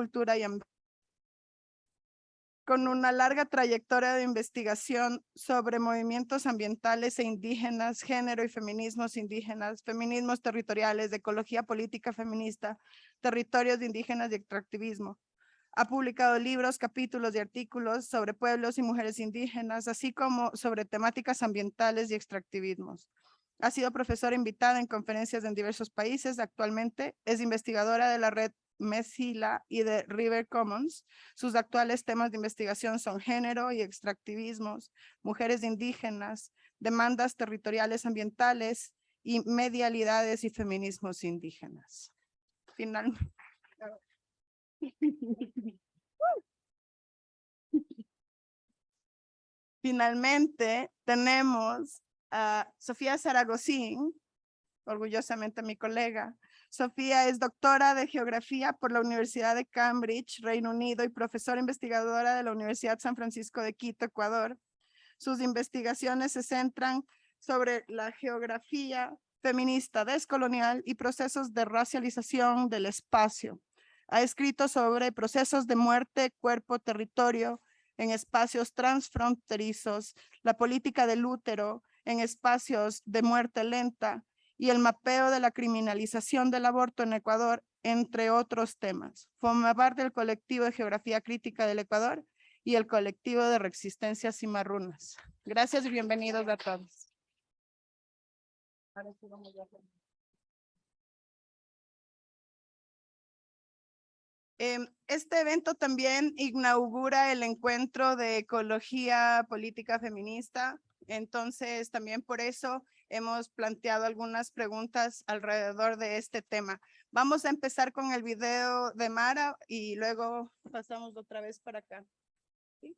cultura y ambiente. Con una larga trayectoria de investigación sobre movimientos ambientales e indígenas, género y feminismos indígenas, feminismos territoriales, de ecología política feminista, territorios de indígenas y extractivismo. Ha publicado libros, capítulos y artículos sobre pueblos y mujeres indígenas, así como sobre temáticas ambientales y extractivismos. Ha sido profesora invitada en conferencias en diversos países. Actualmente es investigadora de la red MESILA y de River Commons. Sus actuales temas de investigación son género y extractivismos, mujeres indígenas, demandas territoriales ambientales y medialidades y feminismos indígenas. Finalmente tenemos a Sofía Saragosín, orgullosamente mi colega. Sofía es doctora de Geografía por la Universidad de Cambridge, Reino Unido, y profesora investigadora de la Universidad San Francisco de Quito, Ecuador. Sus investigaciones se centran sobre la geografía feminista descolonial y procesos de racialización del espacio. Ha escrito sobre procesos de muerte, cuerpo, territorio en espacios transfronterizos, la política del útero en espacios de muerte lenta, y el mapeo de la criminalización del aborto en Ecuador, entre otros temas. Forma parte del colectivo de Geografía Crítica del Ecuador y el colectivo de Resistencias Cimarronas. Gracias y bienvenidos a todos. Ahora sí vamos a hacer. Este evento también inaugura el encuentro de ecología política feminista. Entonces, también por eso hemos planteado algunas preguntas alrededor de este tema. Vamos a empezar con el video de Mara y luego pasamos otra vez para acá. ¿Sí?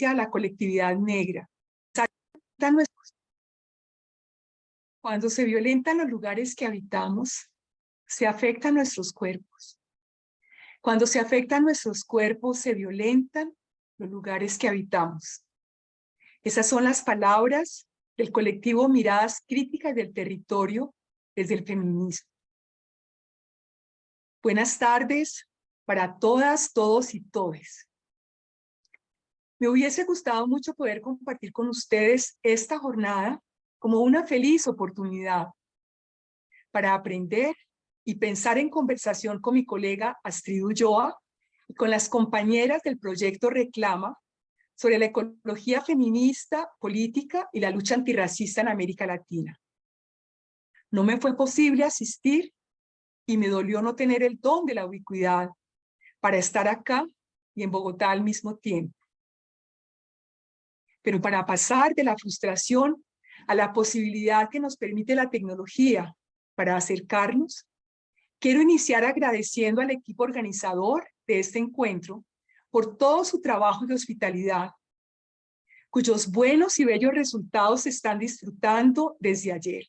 A la colectividad negra. Cuando se violentan los lugares que habitamos, se afectan nuestros cuerpos. Cuando se afectan nuestros cuerpos, se violentan los lugares que habitamos. Esas son las palabras del colectivo Miradas Críticas del Territorio desde el feminismo. Buenas tardes para todas, todos y todes. Me hubiese gustado mucho poder compartir con ustedes esta jornada como una feliz oportunidad para aprender y pensar en conversación con mi colega Astrid Ulloa y con las compañeras del proyecto Reclama sobre la ecología feminista, política y la lucha antirracista en América Latina. No me fue posible asistir y me dolió no tener el don de la ubicuidad para estar acá y en Bogotá al mismo tiempo. Pero para pasar de la frustración a la posibilidad que nos permite la tecnología para acercarnos, quiero iniciar agradeciendo al equipo organizador de este encuentro por todo su trabajo de hospitalidad, cuyos buenos y bellos resultados se están disfrutando desde ayer.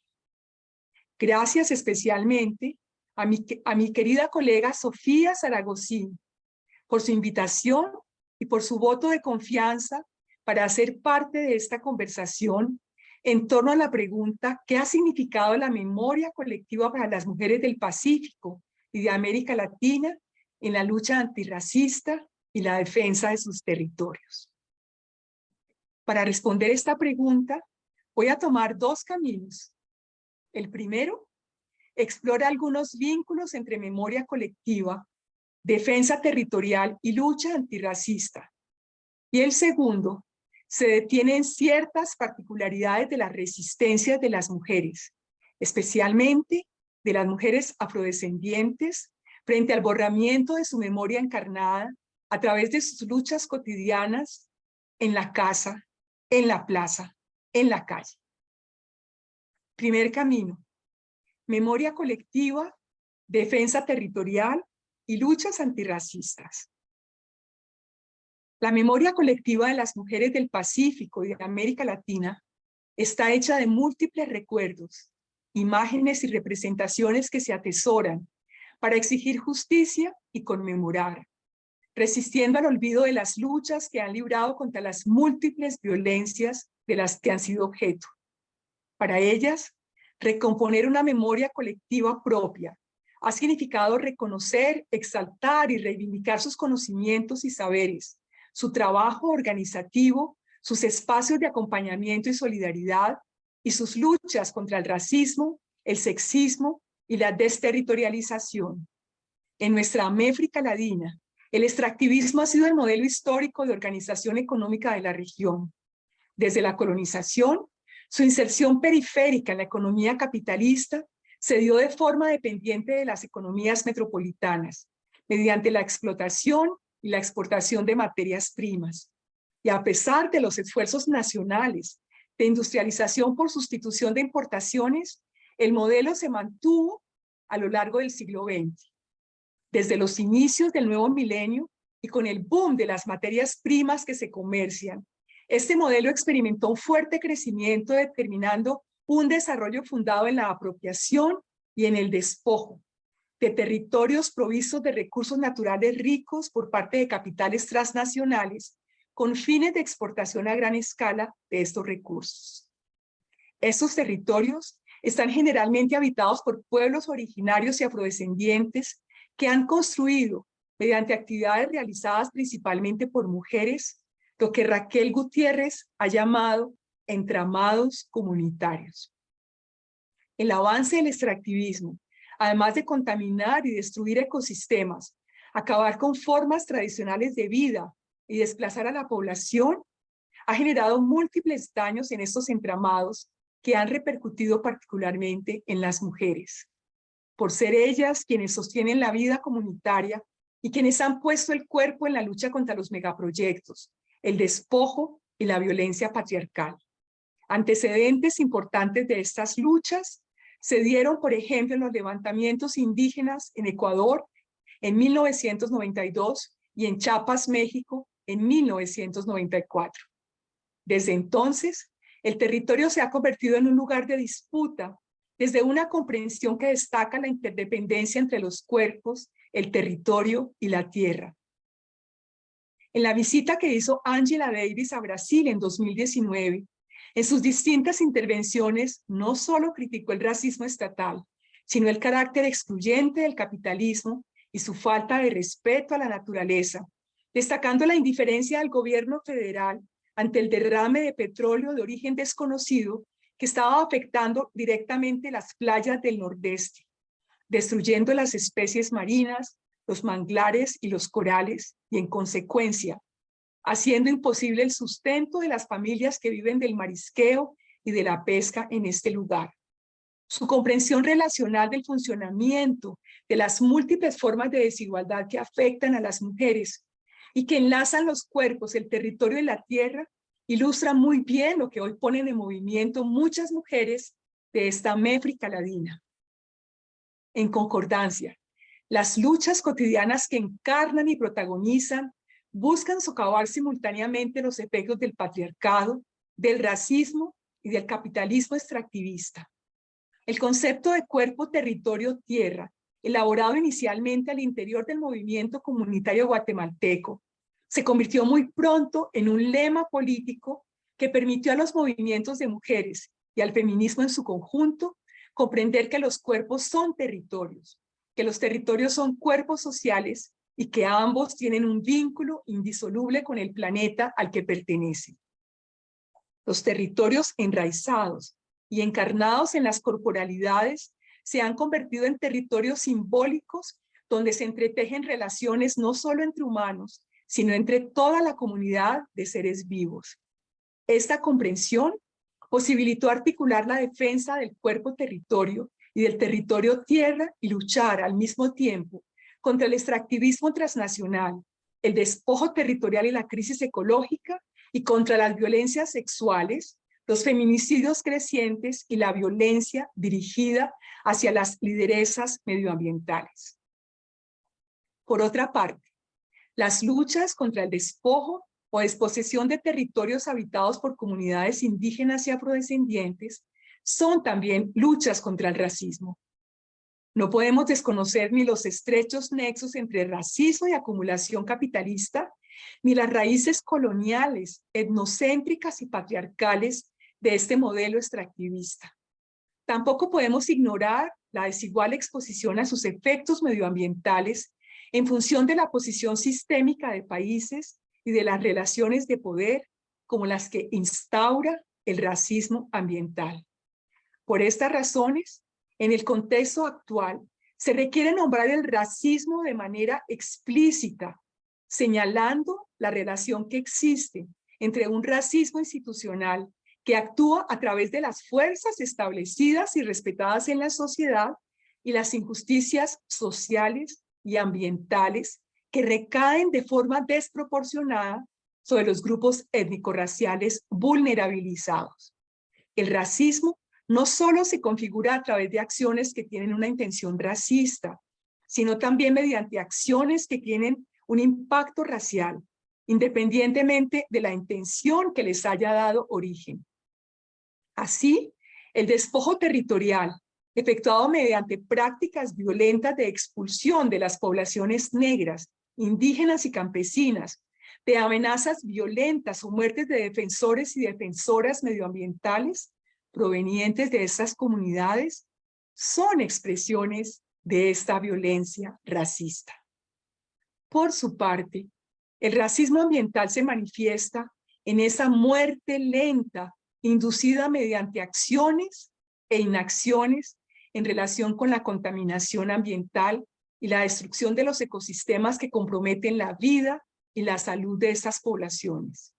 Gracias especialmente a mi querida colega Sofía Saragosín por su invitación y por su voto de confianza para hacer parte de esta conversación en torno a la pregunta ¿qué ha significado la memoria colectiva para las mujeres del Pacífico y de América Latina en la lucha antirracista y la defensa de sus territorios? Para responder esta pregunta, voy a tomar dos caminos. El primero, explora algunos vínculos entre memoria colectiva, defensa territorial y lucha antirracista. Y el segundo, se detiene en ciertas particularidades de las resistencias de las mujeres, especialmente de las mujeres afrodescendientes, frente al borramiento de su memoria encarnada a través de sus luchas cotidianas en la casa, en la plaza, en la calle. Primer camino, memoria colectiva, defensa territorial y luchas antirracistas. La memoria colectiva de las mujeres del Pacífico y de América Latina está hecha de múltiples recuerdos imágenes y representaciones que se atesoran para exigir justicia y conmemorar, resistiendo al olvido de las luchas que han librado contra las múltiples violencias de las que han sido objeto. Para ellas, recomponer una memoria colectiva propia ha significado reconocer, exaltar y reivindicar sus conocimientos y saberes, su trabajo organizativo, sus espacios de acompañamiento y solidaridad, y sus luchas contra el racismo, el sexismo y la desterritorialización. En nuestra América Latina, el extractivismo ha sido el modelo histórico de organización económica de la región. Desde la colonización, su inserción periférica en la economía capitalista se dio de forma dependiente de las economías metropolitanas, mediante la explotación y la exportación de materias primas. Y a pesar de los esfuerzos nacionales de industrialización por sustitución de importaciones, el modelo se mantuvo a lo largo del siglo XX. Desde los inicios del nuevo milenio y con el boom de las materias primas que se comercian, este modelo experimentó un fuerte crecimiento, determinando un desarrollo fundado en la apropiación y en el despojo de territorios provistos de recursos naturales ricos por parte de capitales transnacionales con fines de exportación a gran escala de estos recursos. Estos territorios están generalmente habitados por pueblos originarios y afrodescendientes que han construido, mediante actividades realizadas principalmente por mujeres, lo que Raquel Gutiérrez ha llamado entramados comunitarios. El avance del extractivismo, además de contaminar y destruir ecosistemas, acabar con formas tradicionales de vida y desplazar a la población, ha generado múltiples daños en estos entramados que han repercutido particularmente en las mujeres, por ser ellas quienes sostienen la vida comunitaria y quienes han puesto el cuerpo en la lucha contra los megaproyectos, el despojo y la violencia patriarcal. Antecedentes importantes de estas luchas se dieron, por ejemplo, en los levantamientos indígenas en Ecuador en 1992 y en Chiapas, México, en 1994. Desde entonces, el territorio se ha convertido en un lugar de disputa, desde una comprensión que destaca la interdependencia entre los cuerpos, el territorio y la tierra. En la visita que hizo Angela Davis a Brasil en 2019, en sus distintas intervenciones no solo criticó el racismo estatal, sino el carácter excluyente del capitalismo y su falta de respeto a la naturaleza, destacando la indiferencia del gobierno federal ante el derrame de petróleo de origen desconocido que estaba afectando directamente las playas del Nordeste, destruyendo las especies marinas, los manglares y los corales, y en consecuencia, haciendo imposible el sustento de las familias que viven del marisqueo y de la pesca en este lugar. Su comprensión relacional del funcionamiento de las múltiples formas de desigualdad que afectan a las mujeres y que enlazan los cuerpos, el territorio y la tierra, ilustra muy bien lo que hoy ponen en movimiento muchas mujeres de esta América Latina. En concordancia, las luchas cotidianas que encarnan y protagonizan buscan socavar simultáneamente los efectos del patriarcado, del racismo y del capitalismo extractivista. El concepto de cuerpo, territorio, tierra, elaborado inicialmente al interior del movimiento comunitario guatemalteco, se convirtió muy pronto en un lema político que permitió a los movimientos de mujeres y al feminismo en su conjunto comprender que los cuerpos son territorios, que los territorios son cuerpos sociales y que ambos tienen un vínculo indisoluble con el planeta al que pertenecen. Los territorios enraizados y encarnados en las corporalidades se han convertido en territorios simbólicos donde se entretejen relaciones no solo entre humanos, sino entre toda la comunidad de seres vivos. Esta comprensión posibilitó articular la defensa del cuerpo territorio y del territorio tierra y luchar al mismo tiempo contra el extractivismo transnacional, el despojo territorial y la crisis ecológica, y contra las violencias sexuales, los feminicidios crecientes y la violencia dirigida hacia las lideresas medioambientales. Por otra parte, las luchas contra el despojo o desposesión de territorios habitados por comunidades indígenas y afrodescendientes son también luchas contra el racismo. No podemos desconocer ni los estrechos nexos entre racismo y acumulación capitalista, ni las raíces coloniales, etnocéntricas y patriarcales de este modelo extractivista. Tampoco podemos ignorar la desigual exposición a sus efectos medioambientales en función de la posición sistémica de países y de las relaciones de poder como las que instaura el racismo ambiental. Por estas razones, en el contexto actual, se requiere nombrar el racismo de manera explícita, señalando la relación que existe entre un racismo institucional que actúa a través de las fuerzas establecidas y respetadas en la sociedad y las injusticias sociales y ambientales que recaen de forma desproporcionada sobre los grupos étnico-raciales vulnerabilizados. El racismo no solo se configura a través de acciones que tienen una intención racista, sino también mediante acciones que tienen un impacto racial, independientemente de la intención que les haya dado origen. Así, el despojo territorial, efectuado mediante prácticas violentas de expulsión de las poblaciones negras, indígenas y campesinas, de amenazas violentas o muertes de defensores y defensoras medioambientales provenientes de estas comunidades, son expresiones de esta violencia racista. Por su parte, el racismo ambiental se manifiesta en esa muerte lenta inducida mediante acciones e inacciones en relación con la contaminación ambiental y la destrucción de los ecosistemas que comprometen la vida y la salud de estas poblaciones.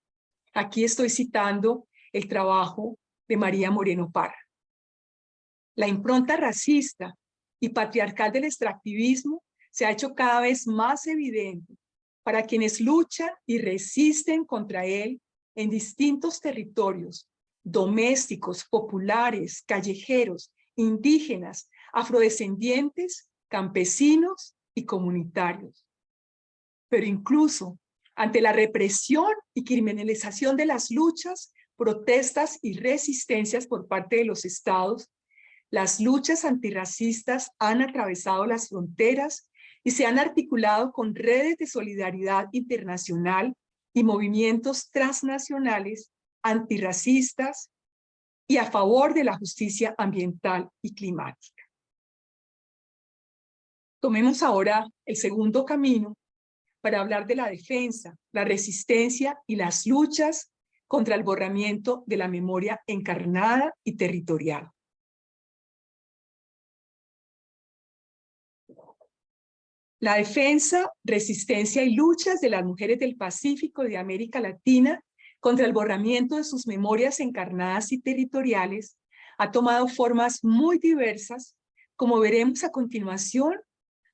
Aquí estoy citando el trabajo de María Moreno Parra. La impronta racista y patriarcal del extractivismo se ha hecho cada vez más evidente para quienes luchan y resisten contra él en distintos territorios, domésticos, populares, callejeros, indígenas, afrodescendientes, campesinos y comunitarios. Pero incluso ante la represión y criminalización de las luchas, protestas y resistencias por parte de los estados, las luchas antirracistas han atravesado las fronteras y se han articulado con redes de solidaridad internacional y movimientos transnacionales antirracistas y a favor de la justicia ambiental y climática. Tomemos ahora el segundo camino para hablar de la defensa, la resistencia y las luchas contra el borramiento de la memoria encarnada y territorial. La defensa, resistencia y luchas de las mujeres del Pacífico y de América Latina contra el borramiento de sus memorias encarnadas y territoriales ha tomado formas muy diversas, como veremos a continuación,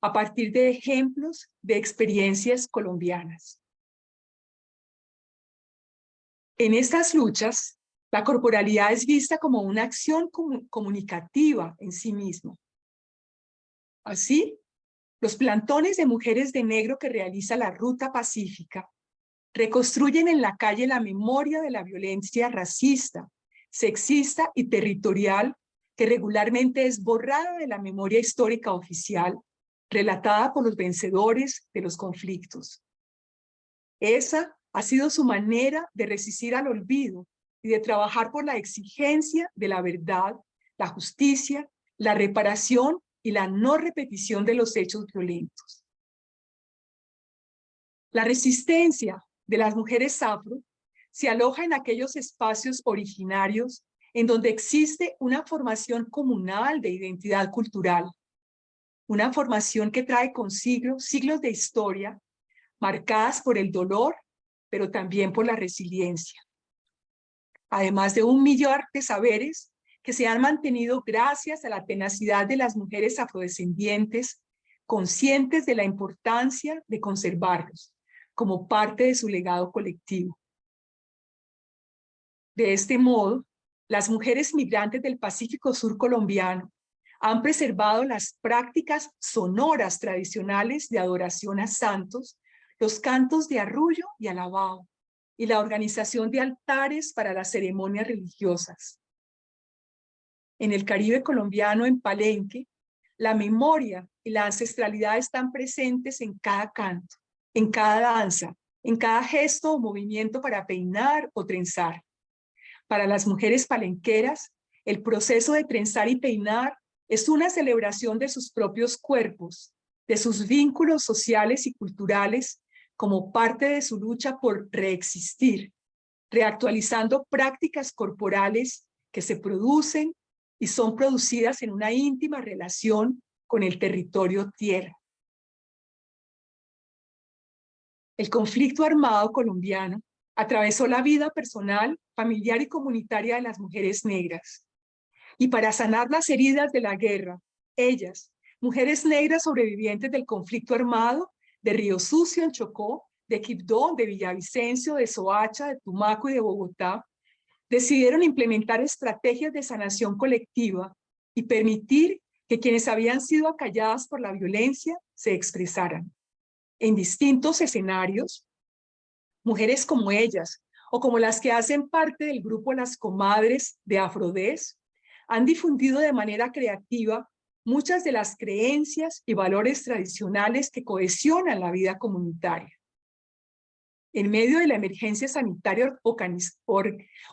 a partir de ejemplos de experiencias colombianas. En estas luchas, la corporalidad es vista como una acción comunicativa en sí misma. Así, los plantones de mujeres de negro que realiza la Ruta Pacífica reconstruyen en la calle la memoria de la violencia racista, sexista y territorial que regularmente es borrada de la memoria histórica oficial, relatada por los vencedores de los conflictos. Esa ha sido su manera de resistir al olvido y de trabajar por la exigencia de la verdad, la justicia, la reparación y la no repetición de los hechos violentos. La resistencia de las mujeres afro se aloja en aquellos espacios originarios en donde existe una formación comunal de identidad cultural, una formación que trae consigo siglos de historia marcadas por el dolor, pero también por la resiliencia. Además de un millar de saberes que se han mantenido gracias a la tenacidad de las mujeres afrodescendientes, conscientes de la importancia de conservarlos como parte de su legado colectivo. De este modo, las mujeres migrantes del Pacífico Sur colombiano han preservado las prácticas sonoras tradicionales de adoración a santos, los cantos de arrullo y alabao, y la organización de altares para las ceremonias religiosas. en el Caribe colombiano, en Palenque, la memoria y la ancestralidad están presentes en cada canto, en cada danza, en cada gesto o movimiento para peinar o trenzar. Para las mujeres palenqueras, el proceso de trenzar y peinar es una celebración de sus propios cuerpos, de sus vínculos sociales y culturales, como parte de su lucha por reexistir, reactualizando prácticas corporales que se producen y son producidas en una íntima relación con el territorio tierra. El conflicto armado colombiano atravesó la vida personal, familiar y comunitaria de las mujeres negras. Y para sanar las heridas de la guerra, ellas, mujeres negras sobrevivientes del conflicto armado, de Río Sucio en Chocó, de Quibdó, de Villavicencio, de Soacha, de Tumaco y de Bogotá, decidieron implementar estrategias de sanación colectiva y permitir que quienes habían sido acalladas por la violencia se expresaran. En distintos escenarios, mujeres como ellas, o como las que hacen parte del grupo Las Comadres de Afrodés, han difundido de manera creativa muchas de las creencias y valores tradicionales que cohesionan la vida comunitaria. En medio de la emergencia sanitaria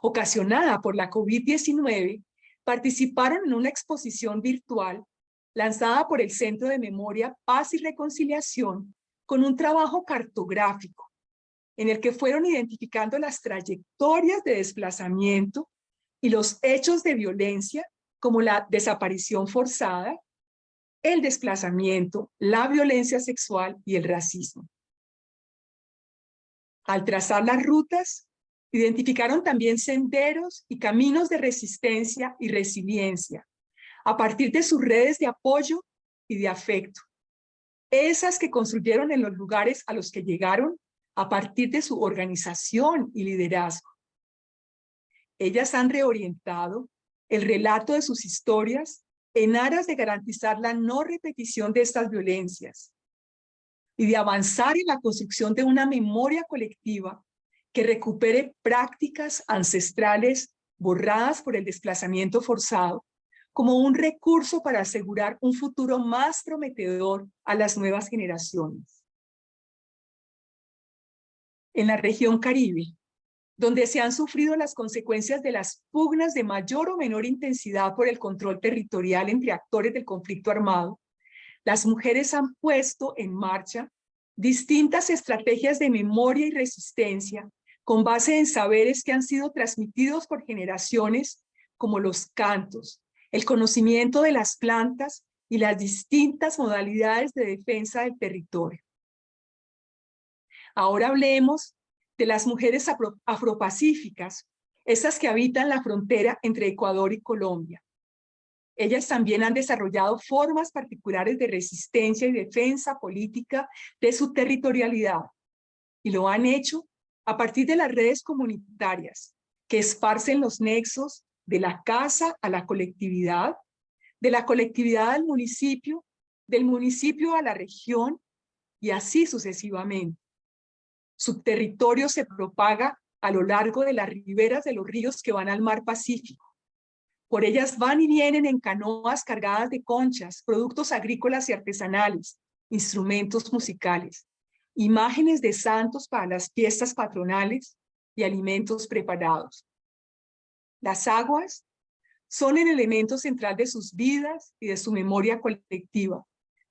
ocasionada por la COVID-19, participaron en una exposición virtual lanzada por el Centro de Memoria, Paz y Reconciliación, con un trabajo cartográfico en el que fueron identificando las trayectorias de desplazamiento y los hechos de violencia como la desaparición forzada, el desplazamiento, la violencia sexual y el racismo. Al trazar las rutas, identificaron también senderos y caminos de resistencia y resiliencia, a partir de sus redes de apoyo y de afecto, esas que construyeron en los lugares a los que llegaron a partir de su organización y liderazgo. Ellas han reorientado el relato de sus historias en aras de garantizar la no repetición de estas violencias y de avanzar en la construcción de una memoria colectiva que recupere prácticas ancestrales borradas por el desplazamiento forzado como un recurso para asegurar un futuro más prometedor a las nuevas generaciones. En la región Caribe, donde se han sufrido las consecuencias de las pugnas de mayor o menor intensidad por el control territorial entre actores del conflicto armado, las mujeres han puesto en marcha distintas estrategias de memoria y resistencia con base en saberes que han sido transmitidos por generaciones, como los cantos, el conocimiento de las plantas y las distintas modalidades de defensa del territorio. Ahora hablemos de las mujeres afropacíficas, esas que habitan la frontera entre Ecuador y Colombia. Ellas también han desarrollado formas particulares de resistencia y defensa política de su territorialidad, y lo han hecho a partir de las redes comunitarias que esparcen los nexos de la casa a la colectividad, de la colectividad al municipio, del municipio a la región, y así sucesivamente. Su territorio se propaga a lo largo de las riberas de los ríos que van al mar Pacífico. Por ellas van y vienen en canoas cargadas de conchas, productos agrícolas y artesanales, instrumentos musicales, imágenes de santos para las fiestas patronales y alimentos preparados. Las aguas son el elemento central de sus vidas y de su memoria colectiva.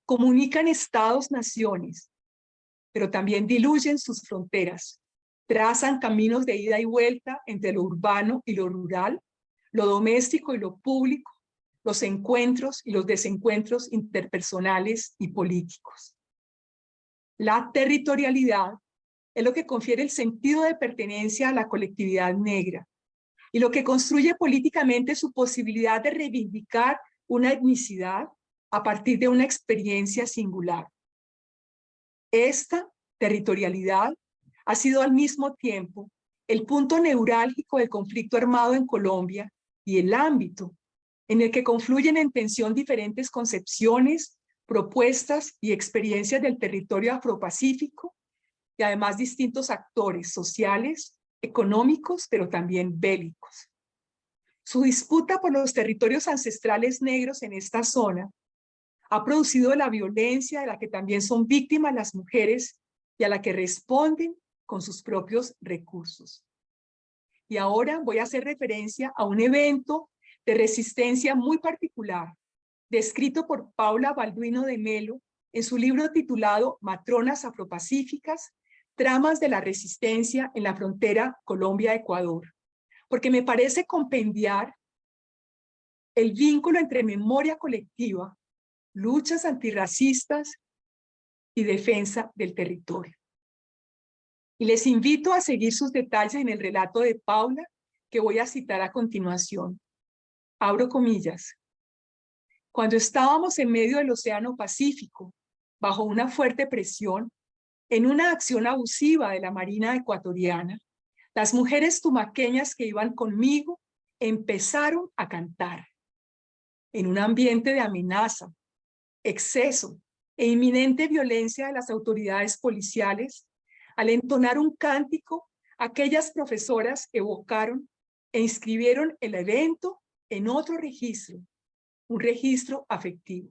Comunican estados, naciones, pero también diluyen sus fronteras. Trazan caminos de ida y vuelta entre lo urbano y lo rural, lo doméstico y lo público, los encuentros y los desencuentros interpersonales y políticos. La territorialidad es lo que confiere el sentido de pertenencia a la colectividad negra y lo que construye políticamente su posibilidad de reivindicar una etnicidad a partir de una experiencia singular. Esta territorialidad ha sido al mismo tiempo el punto neurálgico del conflicto armado en Colombia y el ámbito en el que confluyen en tensión diferentes concepciones, propuestas y experiencias del territorio afropacífico y además distintos actores sociales, económicos, pero también bélicos. Su disputa por los territorios ancestrales negros en esta zona ha producido la violencia de la que también son víctimas las mujeres y a la que responden con sus propios recursos. Y ahora voy a hacer referencia a un evento de resistencia muy particular, descrito por Paula Balduino de Melo en su libro titulado Matronas Afropacíficas, Tramas de la Resistencia en la Frontera Colombia-Ecuador, porque me parece compendiar el vínculo entre memoria colectiva, luchas antirracistas y defensa del territorio. Y les invito a seguir sus detalles en el relato de Paula, que voy a citar a continuación. Abro comillas. Cuando estábamos en medio del Océano Pacífico, bajo una fuerte presión, en una acción abusiva de la Marina ecuatoriana, las mujeres tumaqueñas que iban conmigo empezaron a cantar. En un ambiente de amenaza, exceso e inminente violencia de las autoridades policiales, al entonar un cántico, aquellas profesoras evocaron e inscribieron el evento en otro registro, un registro afectivo.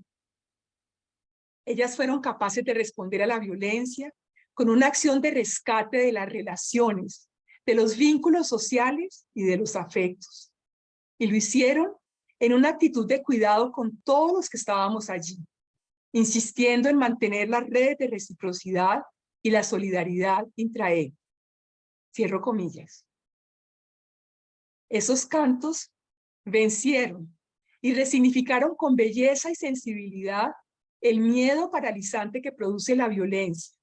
Ellas fueron capaces de responder a la violencia con una acción de rescate de las relaciones, de los vínculos sociales y de los afectos. Y lo hicieron en una actitud de cuidado con todos los que estábamos allí, insistiendo en mantener las redes de reciprocidad y la solidaridad intrae. Cierro comillas. Esos cantos vencieron y resignificaron con belleza y sensibilidad el miedo paralizante que produce la violencia.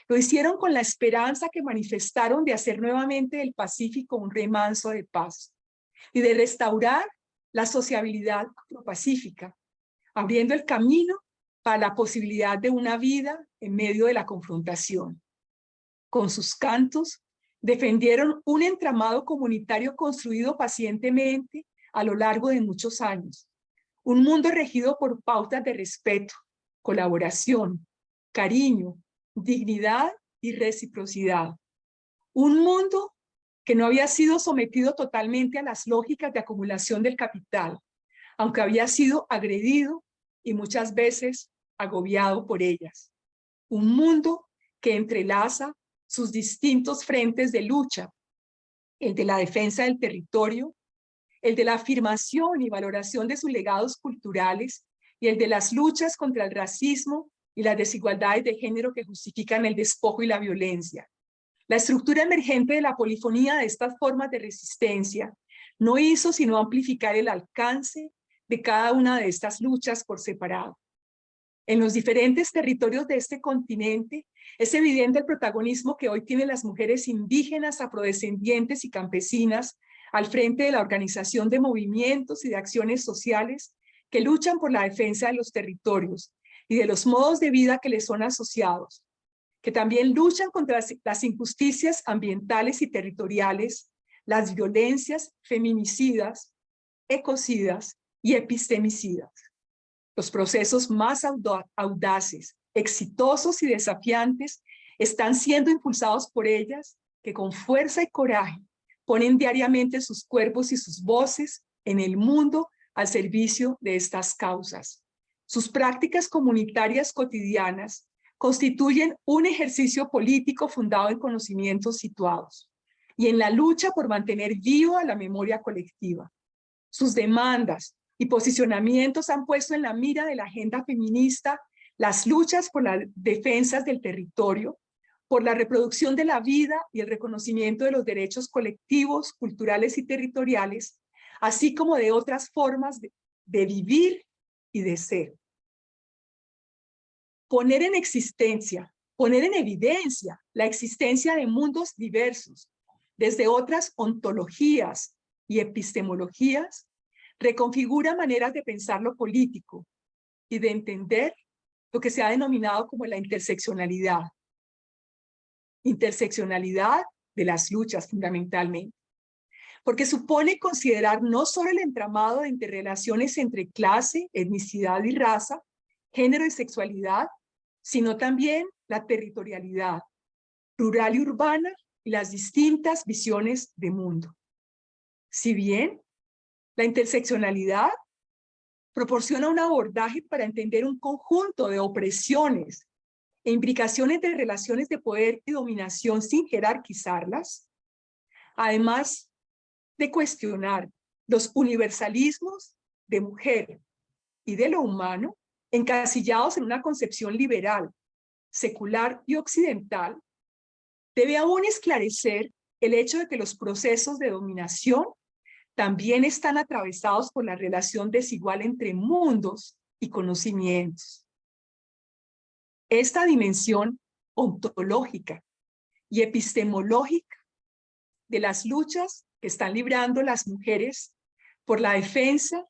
Lo hicieron con la esperanza que manifestaron de hacer nuevamente del Pacífico un remanso de paz y de restaurar la sociabilidad afropacífica, abriendo el camino para la posibilidad de una vida en medio de la confrontación. Con sus cantos, defendieron un entramado comunitario construido pacientemente a lo largo de muchos años. Un mundo regido por pautas de respeto, colaboración, cariño, dignidad y reciprocidad. Un mundo que no había sido sometido totalmente a las lógicas de acumulación del capital, aunque había sido agredido y muchas veces agobiado por ellas. Un mundo que entrelaza sus distintos frentes de lucha, el de la defensa del territorio, el de la afirmación y valoración de sus legados culturales y el de las luchas contra el racismo y las desigualdades de género que justifican el despojo y la violencia. La estructura emergente de la polifonía de estas formas de resistencia no hizo sino amplificar el alcance de cada una de estas luchas por separado. En los diferentes territorios de este continente es evidente el protagonismo que hoy tienen las mujeres indígenas, afrodescendientes y campesinas al frente de la organización de movimientos y de acciones sociales que luchan por la defensa de los territorios y de los modos de vida que les son asociados, que también luchan contra las injusticias ambientales y territoriales, las violencias feminicidas, ecocidas y epistemicidas. Los procesos más audaces, exitosos y desafiantes están siendo impulsados por ellas que con fuerza y coraje ponen diariamente sus cuerpos y sus voces en el mundo al servicio de estas causas. Sus prácticas comunitarias cotidianas constituyen un ejercicio político fundado en conocimientos situados y en la lucha por mantener viva la memoria colectiva. Sus demandas y posicionamientos han puesto en la mira de la agenda feminista las luchas por las defensas del territorio, por la reproducción de la vida y el reconocimiento de los derechos colectivos, culturales y territoriales, así como de otras formas de vivir y de ser. Poner en existencia, poner en evidencia la existencia de mundos diversos, desde otras ontologías y epistemologías, reconfigura maneras de pensar lo político y de entender lo que se ha denominado como la interseccionalidad. Interseccionalidad de las luchas fundamentalmente, porque supone considerar no solo el entramado de interrelaciones entre clase, etnicidad y raza, género y sexualidad, sino también la territorialidad, rural y urbana y las distintas visiones de mundo. Si bien La interseccionalidad proporciona un abordaje para entender un conjunto de opresiones e implicaciones de relaciones de poder y dominación sin jerarquizarlas, además de cuestionar los universalismos de mujer y de lo humano encasillados en una concepción liberal, secular y occidental. Debe aún esclarecer el hecho de que los procesos de dominación también están atravesados por la relación desigual entre mundos y conocimientos. Esta dimensión ontológica y epistemológica de las luchas que están librando las mujeres por la defensa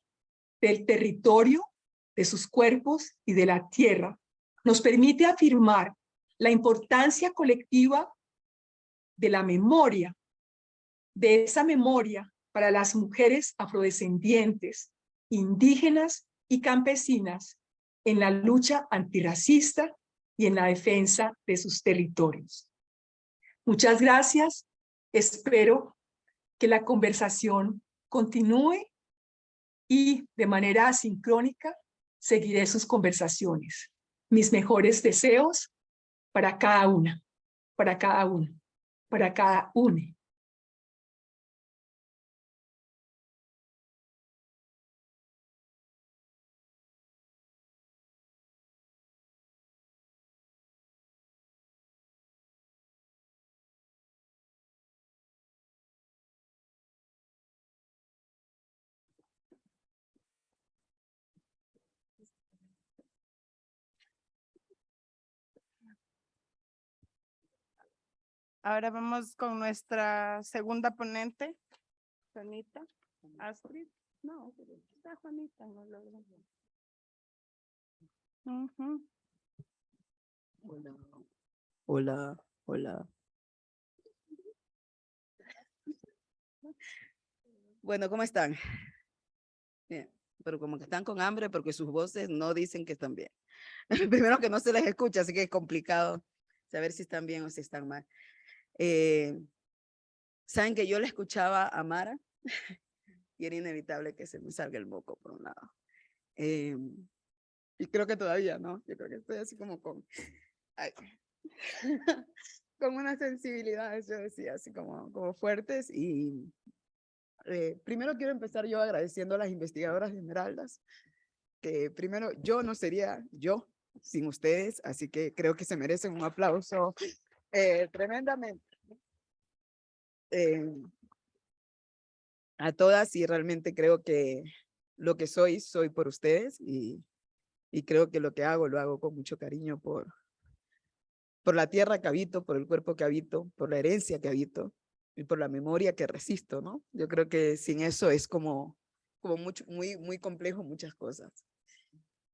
del territorio, de sus cuerpos y de la tierra, nos permite afirmar la importancia colectiva de la memoria, de esa memoria para las mujeres afrodescendientes, indígenas y campesinas en la lucha antirracista y en la defensa de sus territorios. Muchas gracias. Espero que la conversación continúe y de manera asincrónica seguiré sus conversaciones. Mis mejores deseos para cada una, para cada uno, para cada une. Ahora vamos con nuestra segunda ponente, Juanita. Astrid. No, está Juanita. No lo veo. Hola, hola, hola. Bueno, ¿cómo están? Bien, pero como que están con hambre porque sus voces no dicen que están bien. Primero que no se les escucha, así que es complicado saber si están bien o si están mal. Saben que yo le escuchaba a Mara y era inevitable que se me salga el moco por un lado. Y creo que todavía, ¿no? Yo creo que estoy así como con... Ay, con unas sensibilidades, yo decía, así como fuertes. Y primero quiero empezar yo agradeciendo a las investigadoras de Esmeraldas, que primero yo no sería yo sin ustedes, así que creo que se merecen un aplauso tremendamente a todas, y realmente creo que lo que soy por ustedes, y creo que lo que hago, lo hago con mucho cariño por la tierra que habito, por el cuerpo que habito, por la herencia que habito y por la memoria que resisto, ¿no? Yo creo que sin eso es como muy complejo muchas cosas.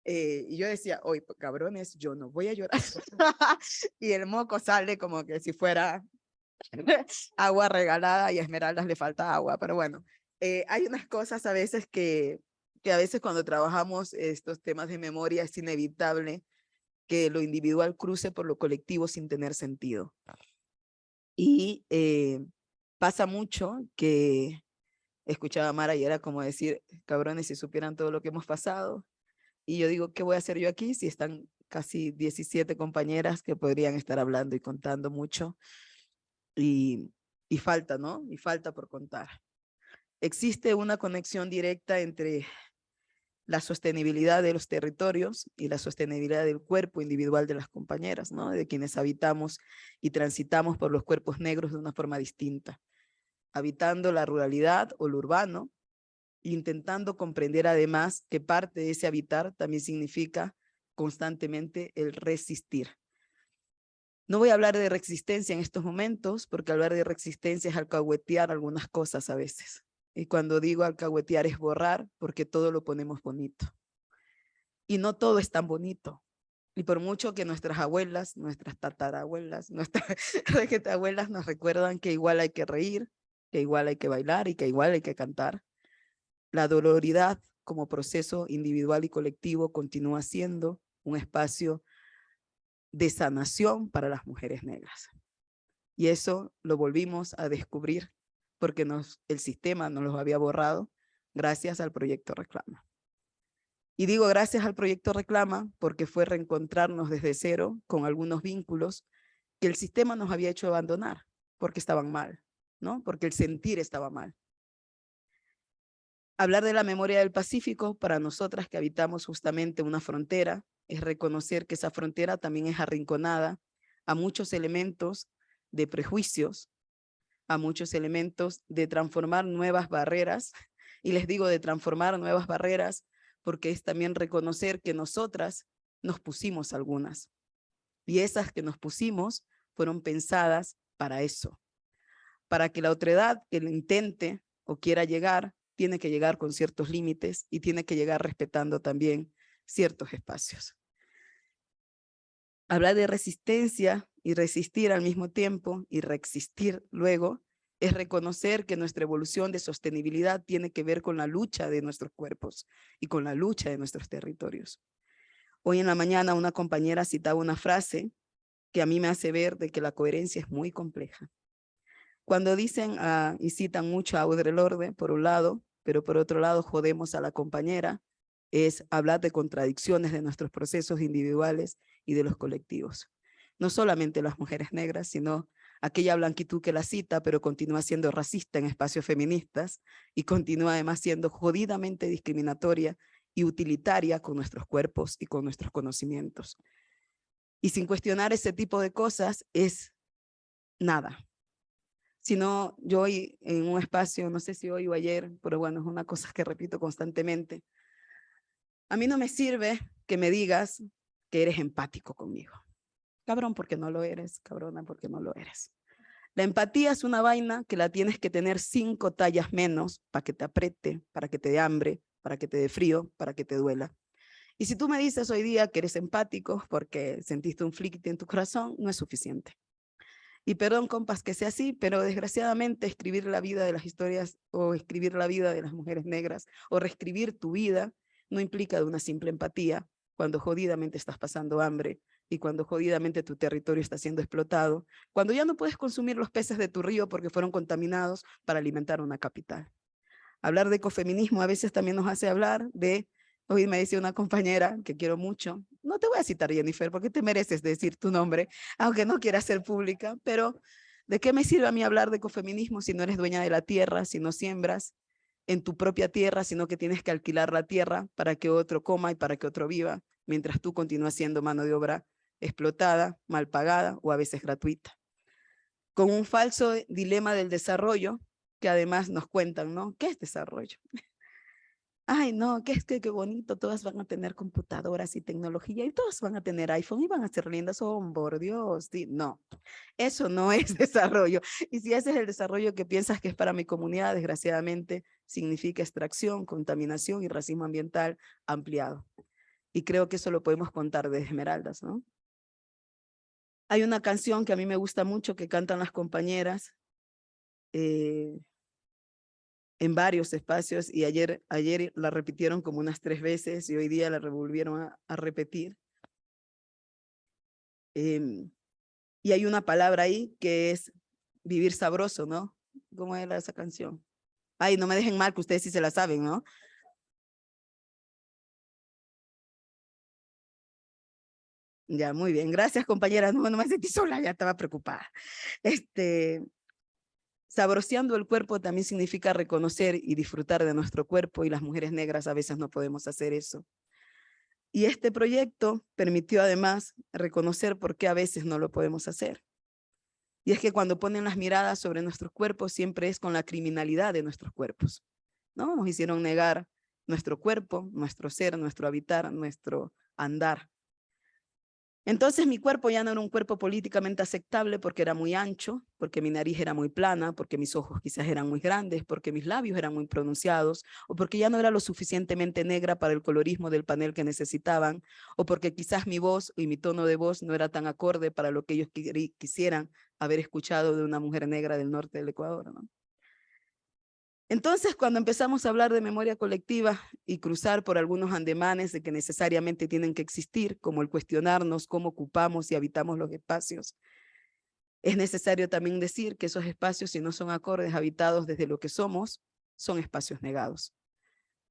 Y yo decía, oye, cabrones, yo no voy a llorar. Y el moco sale como que si fuera agua regalada y a Esmeraldas le falta agua, pero bueno, hay unas cosas a veces que a veces cuando trabajamos estos temas de memoria es inevitable que lo individual cruce por lo colectivo sin tener sentido. Y pasa mucho que escuchaba a Mara y era como decir, cabrones, si supieran todo lo que hemos pasado. Y yo digo, ¿qué voy a hacer yo aquí si están casi 17 compañeras que podrían estar hablando y contando mucho? Y falta, ¿no? Y falta por contar. Existe una conexión directa entre la sostenibilidad de los territorios y la sostenibilidad del cuerpo individual de las compañeras, ¿no? De quienes habitamos y transitamos por los cuerpos negros de una forma distinta, habitando la ruralidad o lo urbano, intentando comprender además que parte de ese habitar también significa constantemente el resistir. No voy a hablar de resistencia en estos momentos, porque hablar de resistencia es alcahuetear algunas cosas a veces. Y cuando digo alcahuetear es borrar, porque todo lo ponemos bonito. Y no todo es tan bonito. Y por mucho que nuestras abuelas, nuestras tatarabuelas, nuestras abuelas nos recuerdan que igual hay que reír, que igual hay que bailar y que igual hay que cantar, la doloridad como proceso individual y colectivo continúa siendo un espacio de sanación para las mujeres negras. Y eso lo volvimos a descubrir porque el sistema nos lo había borrado gracias al proyecto Reclama. Y digo gracias al proyecto Reclama porque fue reencontrarnos desde cero con algunos vínculos que el sistema nos había hecho abandonar porque estaban mal, ¿no? Porque el sentir estaba mal. Hablar de la memoria del Pacífico para nosotras que habitamos justamente una frontera es reconocer que esa frontera también es arrinconada a muchos elementos de prejuicios, a muchos elementos de transformar nuevas barreras. Y les digo de transformar nuevas barreras porque es también reconocer que nosotras nos pusimos algunas. Y esas que nos pusimos fueron pensadas para eso. Para que la otredad que lo intente o quiera llegar, tiene que llegar con ciertos límites y tiene que llegar respetando también ciertos espacios. Hablar de resistencia y resistir al mismo tiempo y reexistir luego es reconocer que nuestra evolución de sostenibilidad tiene que ver con la lucha de nuestros cuerpos y con la lucha de nuestros territorios. Hoy en la mañana una compañera citaba una frase que a mí me hace ver de que la coherencia es muy compleja. Cuando dicen y citan mucho a Audre Lorde, por un lado, pero por otro lado jodemos a la compañera, es hablar de contradicciones de nuestros procesos individuales y de los colectivos. No solamente las mujeres negras, sino aquella blanquitud que la cita, pero continúa siendo racista en espacios feministas y continúa además siendo jodidamente discriminatoria y utilitaria con nuestros cuerpos y con nuestros conocimientos. Y sin cuestionar ese tipo de cosas es nada. Sino yo hoy en un espacio, no sé si hoy o ayer, pero bueno, es una cosa que repito constantemente. A mí no me sirve que me digas que eres empático conmigo. Cabrón, porque no lo eres, cabrona, porque no lo eres. La empatía es una vaina que la tienes que tener 5 tallas menos para que te apriete, para que te dé hambre, para que te dé frío, para que te duela. Y si tú me dices hoy día que eres empático porque sentiste un flick en tu corazón, no es suficiente. Y perdón, compas, que sea así, pero desgraciadamente escribir la vida de las historias o escribir la vida de las mujeres negras o reescribir tu vida no implica de una simple empatía cuando jodidamente estás pasando hambre y cuando jodidamente tu territorio está siendo explotado, cuando ya no puedes consumir los peces de tu río porque fueron contaminados para alimentar una capital. Hablar de ecofeminismo a veces también nos hace hablar de, hoy me decía una compañera que quiero mucho, no te voy a citar Jennifer porque te mereces decir tu nombre, aunque no quieras ser pública, pero ¿de qué me sirve a mí hablar de ecofeminismo si no eres dueña de la tierra, si no siembras en tu propia tierra, sino que tienes que alquilar la tierra para que otro coma y para que otro viva, mientras tú continúas siendo mano de obra explotada, mal pagada o a veces gratuita? Con un falso dilema del desarrollo que además nos cuentan, ¿no? ¿Qué es desarrollo? Ay, no, qué bonito, todas van a tener computadoras y tecnología y todas van a tener iPhone y van a ser lindas, oh, por Dios. No, eso no es desarrollo. Y si ese es el desarrollo que piensas que es para mi comunidad, desgraciadamente significa extracción, contaminación y racismo ambiental ampliado. Y creo que eso lo podemos contar de Esmeraldas, ¿no? Hay una canción que a mí me gusta mucho que cantan las compañeras en varios espacios y ayer la repitieron como unas 3 veces y hoy día la volvieron a repetir. Y hay una palabra ahí que es vivir sabroso, ¿no? ¿Cómo era esa canción? Ay, no me dejen mal que ustedes sí se la saben, ¿no? Ya, muy bien. Gracias, compañera. No me sentí sola, ya estaba preocupada. Sabroseando el cuerpo también significa reconocer y disfrutar de nuestro cuerpo y las mujeres negras a veces no podemos hacer eso. Y este proyecto permitió además reconocer por qué a veces no lo podemos hacer. Y es que cuando ponen las miradas sobre nuestros cuerpos siempre es con la criminalidad de nuestros cuerpos, ¿no? Nos hicieron negar nuestro cuerpo, nuestro ser, nuestro habitar, nuestro andar. Entonces mi cuerpo ya no era un cuerpo políticamente aceptable porque era muy ancho, porque mi nariz era muy plana, porque mis ojos quizás eran muy grandes, porque mis labios eran muy pronunciados, o porque ya no era lo suficientemente negra para el colorismo del panel que necesitaban, o porque quizás mi voz y mi tono de voz no era tan acorde para lo que ellos quisieran haber escuchado de una mujer negra del norte del Ecuador, ¿no? Entonces, cuando empezamos a hablar de memoria colectiva y cruzar por algunos andemanes de que necesariamente tienen que existir, como el cuestionarnos cómo ocupamos y habitamos los espacios, es necesario también decir que esos espacios, si no son acordes habitados desde lo que somos, son espacios negados.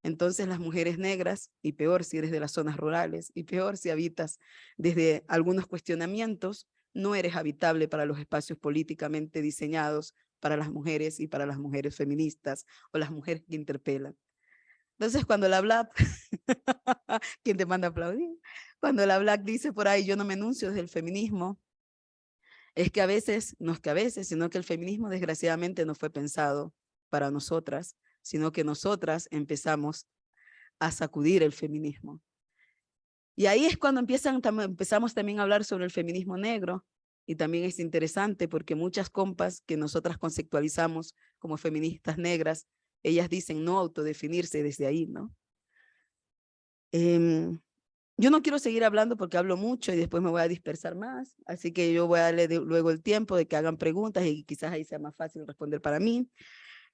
Entonces las mujeres negras, y peor si eres de las zonas rurales, y peor si habitas desde algunos cuestionamientos, no eres habitable para los espacios políticamente diseñados para las mujeres y para las mujeres feministas o las mujeres que interpelan. Entonces cuando la Black, ¿quién te manda a aplaudir? Cuando la Black dice por ahí, yo no me enuncio desde el feminismo, es que a veces, no es que a veces, sino que el feminismo desgraciadamente no fue pensado para nosotras, sino que nosotras empezamos a sacudir el feminismo. Y ahí es cuando empezamos también a hablar sobre el feminismo negro, y también es interesante porque muchas compas que nosotras conceptualizamos como feministas negras, ellas dicen no autodefinirse desde ahí, ¿no? Yo no quiero seguir hablando porque hablo mucho y después me voy a dispersar más, así que yo voy a darle luego el tiempo de que hagan preguntas y quizás ahí sea más fácil responder para mí.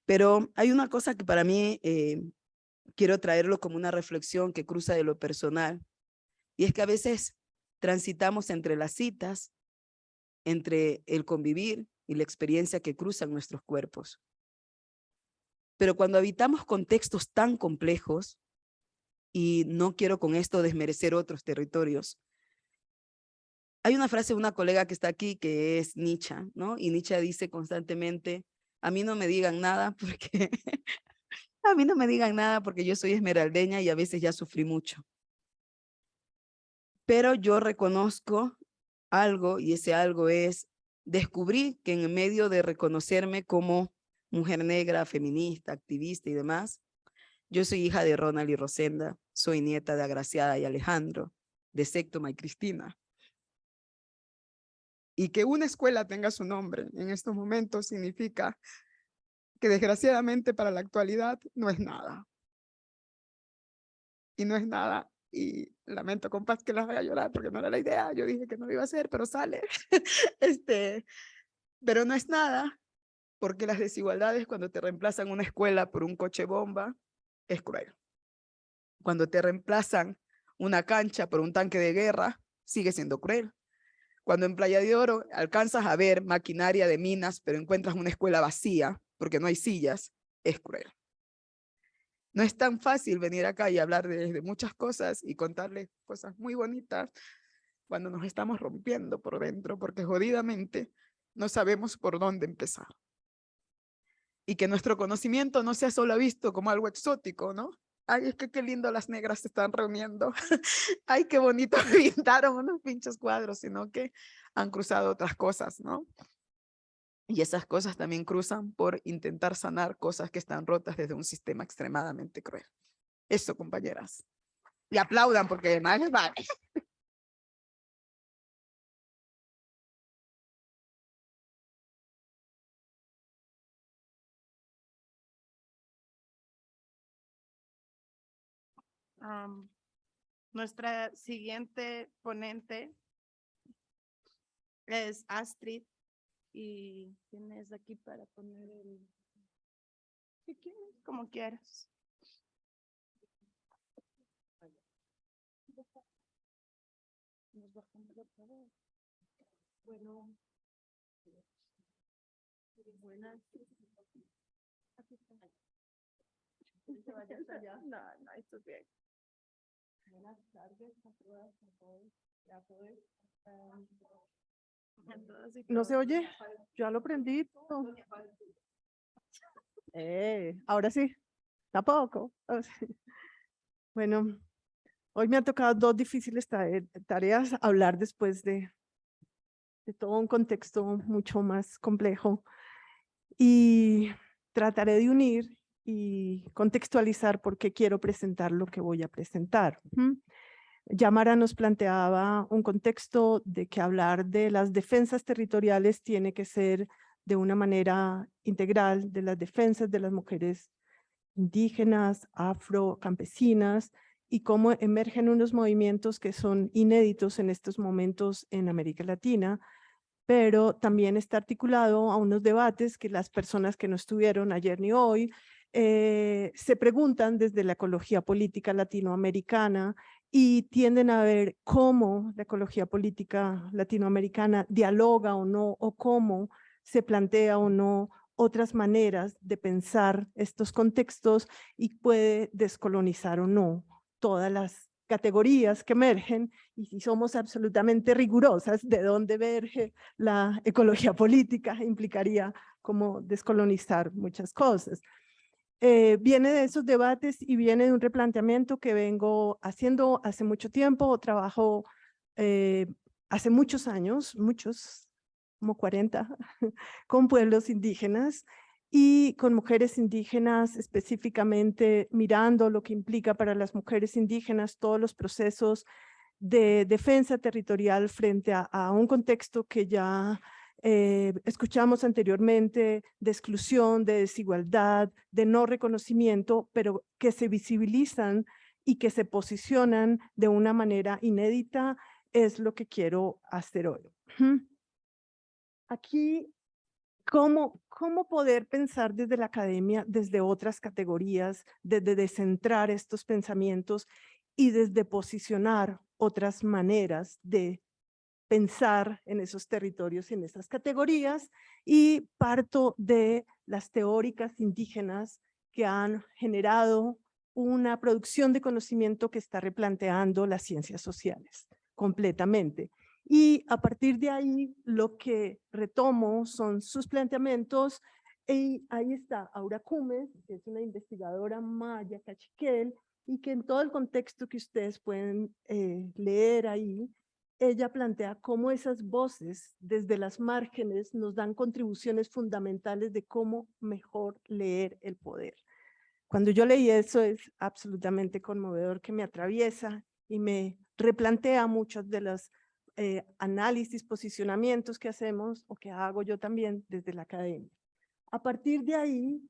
Pero hay una cosa que para mí quiero traerlo como una reflexión que cruza de lo personal, y es que a veces transitamos entre las citas, entre el convivir y la experiencia que cruzan nuestros cuerpos. Pero cuando habitamos contextos tan complejos, y no quiero con esto desmerecer otros territorios, hay una frase de una colega que está aquí que es Nietzsche, ¿no? Y Nietzsche dice constantemente, a mí no me digan nada porque a mí no me digan nada porque yo soy esmeraldeña y a veces ya sufrí mucho. Pero yo reconozco algo, y ese algo es, descubrí que en medio de reconocerme como mujer negra, feminista, activista y demás, yo soy hija de Ronald y Rosenda, soy nieta de Agraciada y Alejandro, de Séctoma y Cristina. Y que una escuela tenga su nombre en estos momentos significa que desgraciadamente para la actualidad no es nada. Y no es nada, y lamento compas que las vaya a llorar porque no era la idea, yo dije que no lo iba a hacer, pero sale. Pero no es nada, porque las desigualdades cuando te reemplazan una escuela por un coche bomba, es cruel. Cuando te reemplazan una cancha por un tanque de guerra, sigue siendo cruel. Cuando en Playa de Oro alcanzas a ver maquinaria de minas, pero encuentras una escuela vacía, porque no hay sillas, es cruel. No es tan fácil venir acá y hablar de muchas cosas y contarles cosas muy bonitas cuando nos estamos rompiendo por dentro, porque jodidamente no sabemos por dónde empezar. Y que nuestro conocimiento no sea solo visto como algo exótico, ¿no? Ay, es que qué lindo las negras se están reuniendo. Ay, qué bonito pintaron unos pinches cuadros, sino que han cruzado otras cosas, ¿no? Y esas cosas también cruzan por intentar sanar cosas que están rotas desde un sistema extremadamente cruel. Eso, compañeras. Y aplaudan porque además les vale. Nuestra siguiente ponente es Astrid. ¿Y tienes aquí para poner el... si quieres, como quieras? Nos bajamos otra vez. Bueno. Buenas. No, esto es bien. Buenas tardes a todas, a todos. ¿No se oye? Ya lo prendí todo. Ahora sí, tampoco. Bueno, hoy me han tocado dos difíciles tareas, hablar después de todo un contexto mucho más complejo, y trataré de unir y contextualizar por qué quiero presentar lo que voy a presentar. Yamara nos planteaba un contexto de que hablar de las defensas territoriales tiene que ser de una manera integral, de las defensas de las mujeres indígenas, afro, campesinas, y cómo emergen unos movimientos que son inéditos en estos momentos en América Latina, pero también está articulado a unos debates que las personas que no estuvieron ayer ni hoy se preguntan desde la ecología política latinoamericana, y tienden a ver cómo la ecología política latinoamericana dialoga o no, o cómo se plantea o no otras maneras de pensar estos contextos y puede descolonizar o no todas las categorías que emergen, y si somos absolutamente rigurosas de dónde emerge la ecología política, implicaría como descolonizar muchas cosas. Viene de esos debates y viene de un replanteamiento que vengo haciendo hace mucho tiempo. Trabajo hace muchos años, como 40, con pueblos indígenas y con mujeres indígenas, específicamente mirando lo que implica para las mujeres indígenas todos los procesos de defensa territorial frente a un contexto que ya escuchamos anteriormente, de exclusión, de desigualdad, de no reconocimiento, pero que se visibilizan y que se posicionan de una manera inédita, es lo que quiero hacer hoy. Aquí, ¿cómo poder pensar desde la academia, desde otras categorías, desde descentrar estos pensamientos y desde posicionar otras maneras de pensar en esos territorios y en esas categorías? Y parto de las teóricas indígenas que han generado una producción de conocimiento que está replanteando las ciencias sociales completamente. Y a partir de ahí, lo que retomo son sus planteamientos. Y ahí está Aura Cumes, que es una investigadora maya cachiquel, y que en todo el contexto que ustedes pueden leer ahí, ella plantea cómo esas voces desde las márgenes nos dan contribuciones fundamentales de cómo mejor leer el poder. Cuando yo leí eso es absolutamente conmovedor, que me atraviesa y me replantea muchos de los análisis, posicionamientos que hacemos o que hago yo también desde la academia. A partir de ahí,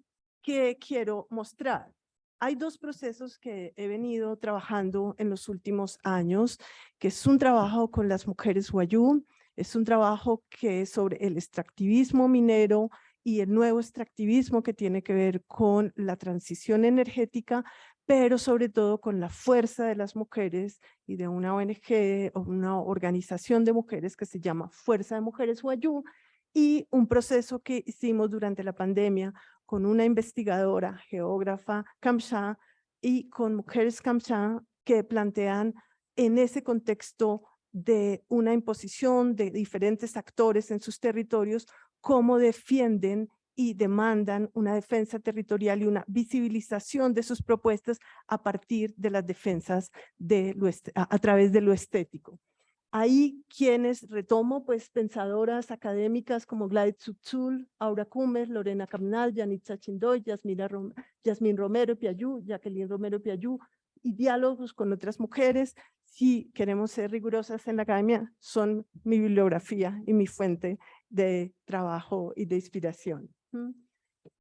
¿qué quiero mostrar? Hay dos procesos que he venido trabajando en los últimos años, que es un trabajo con las mujeres wayú, es un trabajo que es sobre el extractivismo minero y el nuevo extractivismo que tiene que ver con la transición energética, pero sobre todo con la fuerza de las mujeres y de una ONG o una organización de mujeres que se llama Fuerza de Mujeres Wayú, y un proceso que hicimos durante la pandemia con una investigadora, geógrafa Kamsha, y con mujeres Kamsha que plantean en ese contexto de una imposición de diferentes actores en sus territorios, cómo defienden y demandan una defensa territorial y una visibilización de sus propuestas a partir de las defensas a través de lo estético. Ahí quienes retomo, pues pensadoras académicas como Gladys Tzutzul, Aura Cumes, Lorena Camnal, Yanitza Chindoy, Yasmín Romero Piayú, Jacqueline Romero Piayú, y diálogos con otras mujeres. Si queremos ser rigurosas en la academia, son mi bibliografía y mi fuente de trabajo y de inspiración.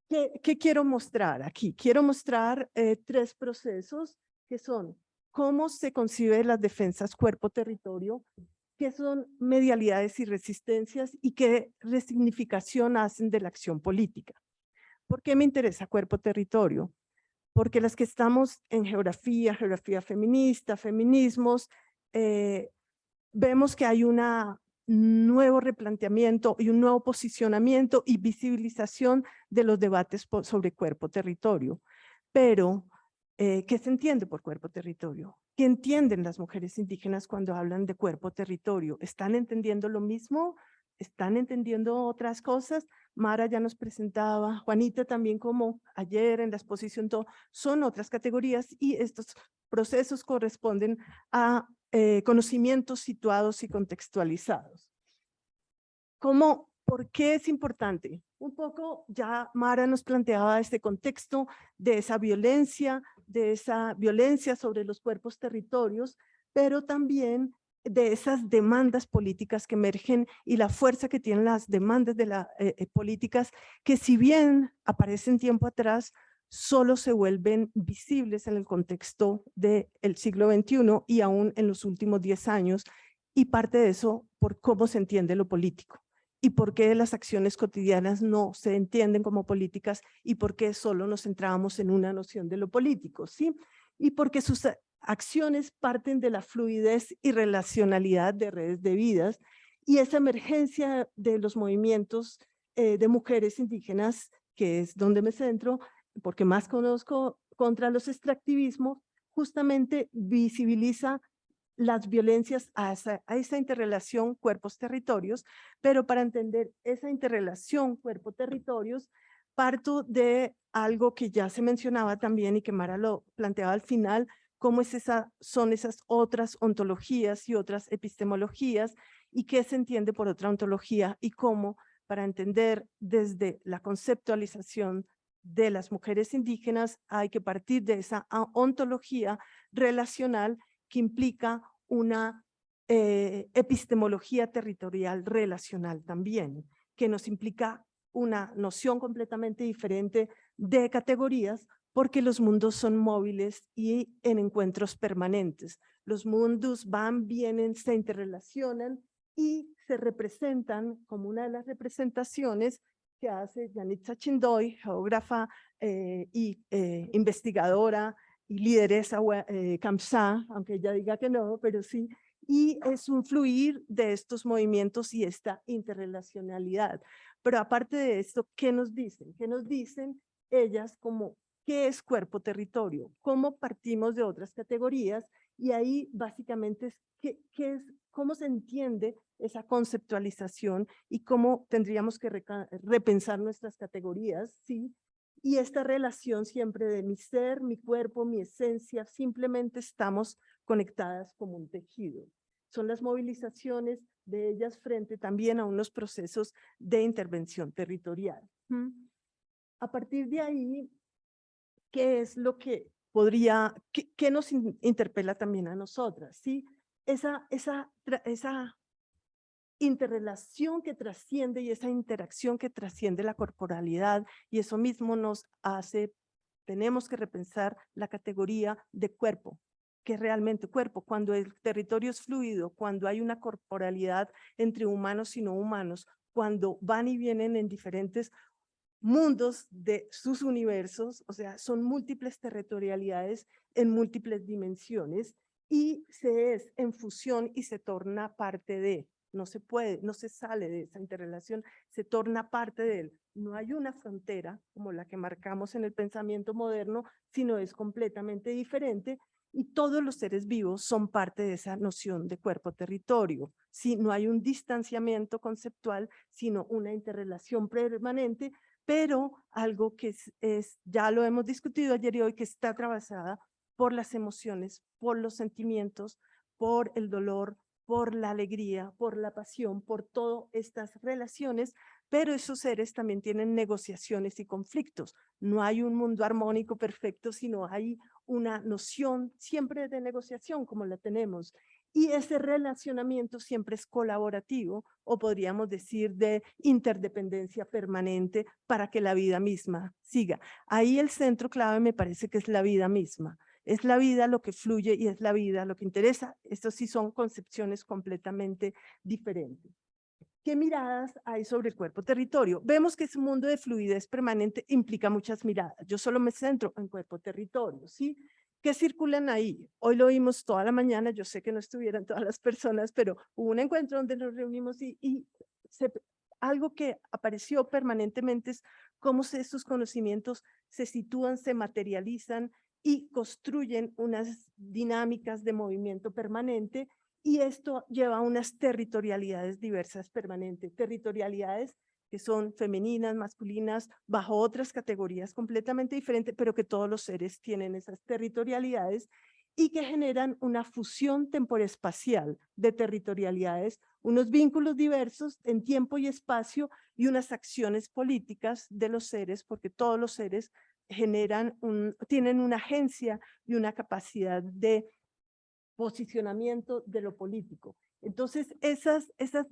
¿Qué quiero mostrar aquí? Quiero mostrar tres procesos que son cómo se conciben las defensas cuerpo-territorio, qué son medialidades y resistencias y qué resignificación hacen de la acción política. ¿Por qué me interesa cuerpo-territorio? Porque las que estamos en geografía feminista, feminismos, vemos que hay un nuevo replanteamiento y un nuevo posicionamiento y visibilización de los debates sobre cuerpo-territorio. Pero, ¿qué se entiende por cuerpo-territorio? ¿Qué entienden las mujeres indígenas cuando hablan de cuerpo-territorio? ¿Están entendiendo lo mismo? ¿Están entendiendo otras cosas? Mara ya nos presentaba, Juanita también, como ayer en la exposición, son otras categorías, y estos procesos corresponden a conocimientos situados y contextualizados. ¿Por qué es importante? Un poco ya Mara nos planteaba este contexto de esa violencia sobre los cuerpos territorios, pero también de esas demandas políticas que emergen y la fuerza que tienen las demandas de las políticas, que si bien aparecen tiempo atrás, solo se vuelven visibles en el contexto del siglo XXI y aún en los últimos 10 años, y parte de eso por cómo se entiende lo político y por qué las acciones cotidianas no se entienden como políticas y por qué solo nos centrábamos en una noción de lo político, ¿sí? Y porque sus acciones parten de la fluidez y relacionalidad de redes de vidas, y esa emergencia de los movimientos de mujeres indígenas, que es donde me centro, porque más conozco, contra los extractivismos, justamente visibiliza las violencias a esa interrelación cuerpos-territorios, pero para entender esa interrelación cuerpo-territorios, parto de algo que ya se mencionaba también y que Mara lo planteaba al final, cómo son esas otras ontologías y otras epistemologías y qué se entiende por otra ontología y cómo, para entender desde la conceptualización de las mujeres indígenas, hay que partir de esa ontología relacional que implica una epistemología territorial relacional también, que nos implica una noción completamente diferente de categorías, porque los mundos son móviles y en encuentros permanentes. Los mundos van, vienen, se interrelacionan y se representan como una de las representaciones que hace Yanitza Chindoy, geógrafa y investigadora y lideresa Kamsá, aunque ella diga que no, pero sí, y es un fluir de estos movimientos y esta interrelacionalidad. Pero aparte de esto, ¿qué nos dicen? ¿Qué nos dicen ellas como qué es cuerpo-territorio? ¿Cómo partimos de otras categorías? Y ahí básicamente es cómo se entiende esa conceptualización y cómo tendríamos que repensar nuestras categorías, ¿sí? Y esta relación siempre de mi ser, mi cuerpo, mi esencia, simplemente estamos conectadas como un tejido. Son las movilizaciones de ellas frente también a unos procesos de intervención territorial. A partir de ahí, ¿qué es lo que qué nos interpela también a nosotras? ¿Sí? Esa interrelación que trasciende y esa interacción que trasciende la corporalidad, y eso mismo nos hace, tenemos que repensar la categoría de cuerpo, que es realmente cuerpo, cuando el territorio es fluido, cuando hay una corporalidad entre humanos y no humanos, cuando van y vienen en diferentes mundos de sus universos, o sea, son múltiples territorialidades en múltiples dimensiones, y se es en fusión y se torna parte de, no se puede, no se sale de esa interrelación, se torna parte de él. No hay una frontera como la que marcamos en el pensamiento moderno, sino es completamente diferente, y todos los seres vivos son parte de esa noción de cuerpo-territorio. ¿Sí? No hay un distanciamiento conceptual, sino una interrelación permanente, pero algo que ya lo hemos discutido ayer y hoy, que está atravesada por las emociones, por los sentimientos, por el dolor, por la alegría, por la pasión, por todas estas relaciones, pero esos seres también tienen negociaciones y conflictos. No hay un mundo armónico perfecto, sino hay una noción siempre de negociación como la tenemos. Y ese relacionamiento siempre es colaborativo, o podríamos decir de interdependencia permanente para que la vida misma siga. Ahí el centro clave me parece que es la vida misma. Es la vida lo que fluye y es la vida lo que interesa. Estos sí son concepciones completamente diferentes. ¿Qué miradas hay sobre el cuerpo-territorio? Vemos que ese mundo de fluidez permanente implica muchas miradas. Yo solo me centro en cuerpo-territorio, ¿sí? ¿Qué circulan ahí? Hoy lo vimos toda la mañana, yo sé que no estuvieran todas las personas, pero hubo un encuentro donde nos reunimos y algo que apareció permanentemente es cómo estos conocimientos se sitúan, se materializan y construyen unas dinámicas de movimiento permanente, y esto lleva a unas territorialidades diversas permanentes, territorialidades que son femeninas, masculinas, bajo otras categorías completamente diferentes, pero que todos los seres tienen esas territorialidades y que generan una fusión temporespacial de territorialidades, unos vínculos diversos en tiempo y espacio y unas acciones políticas de los seres, porque todos los seres tienen una agencia y una capacidad de posicionamiento de lo político. Entonces, esas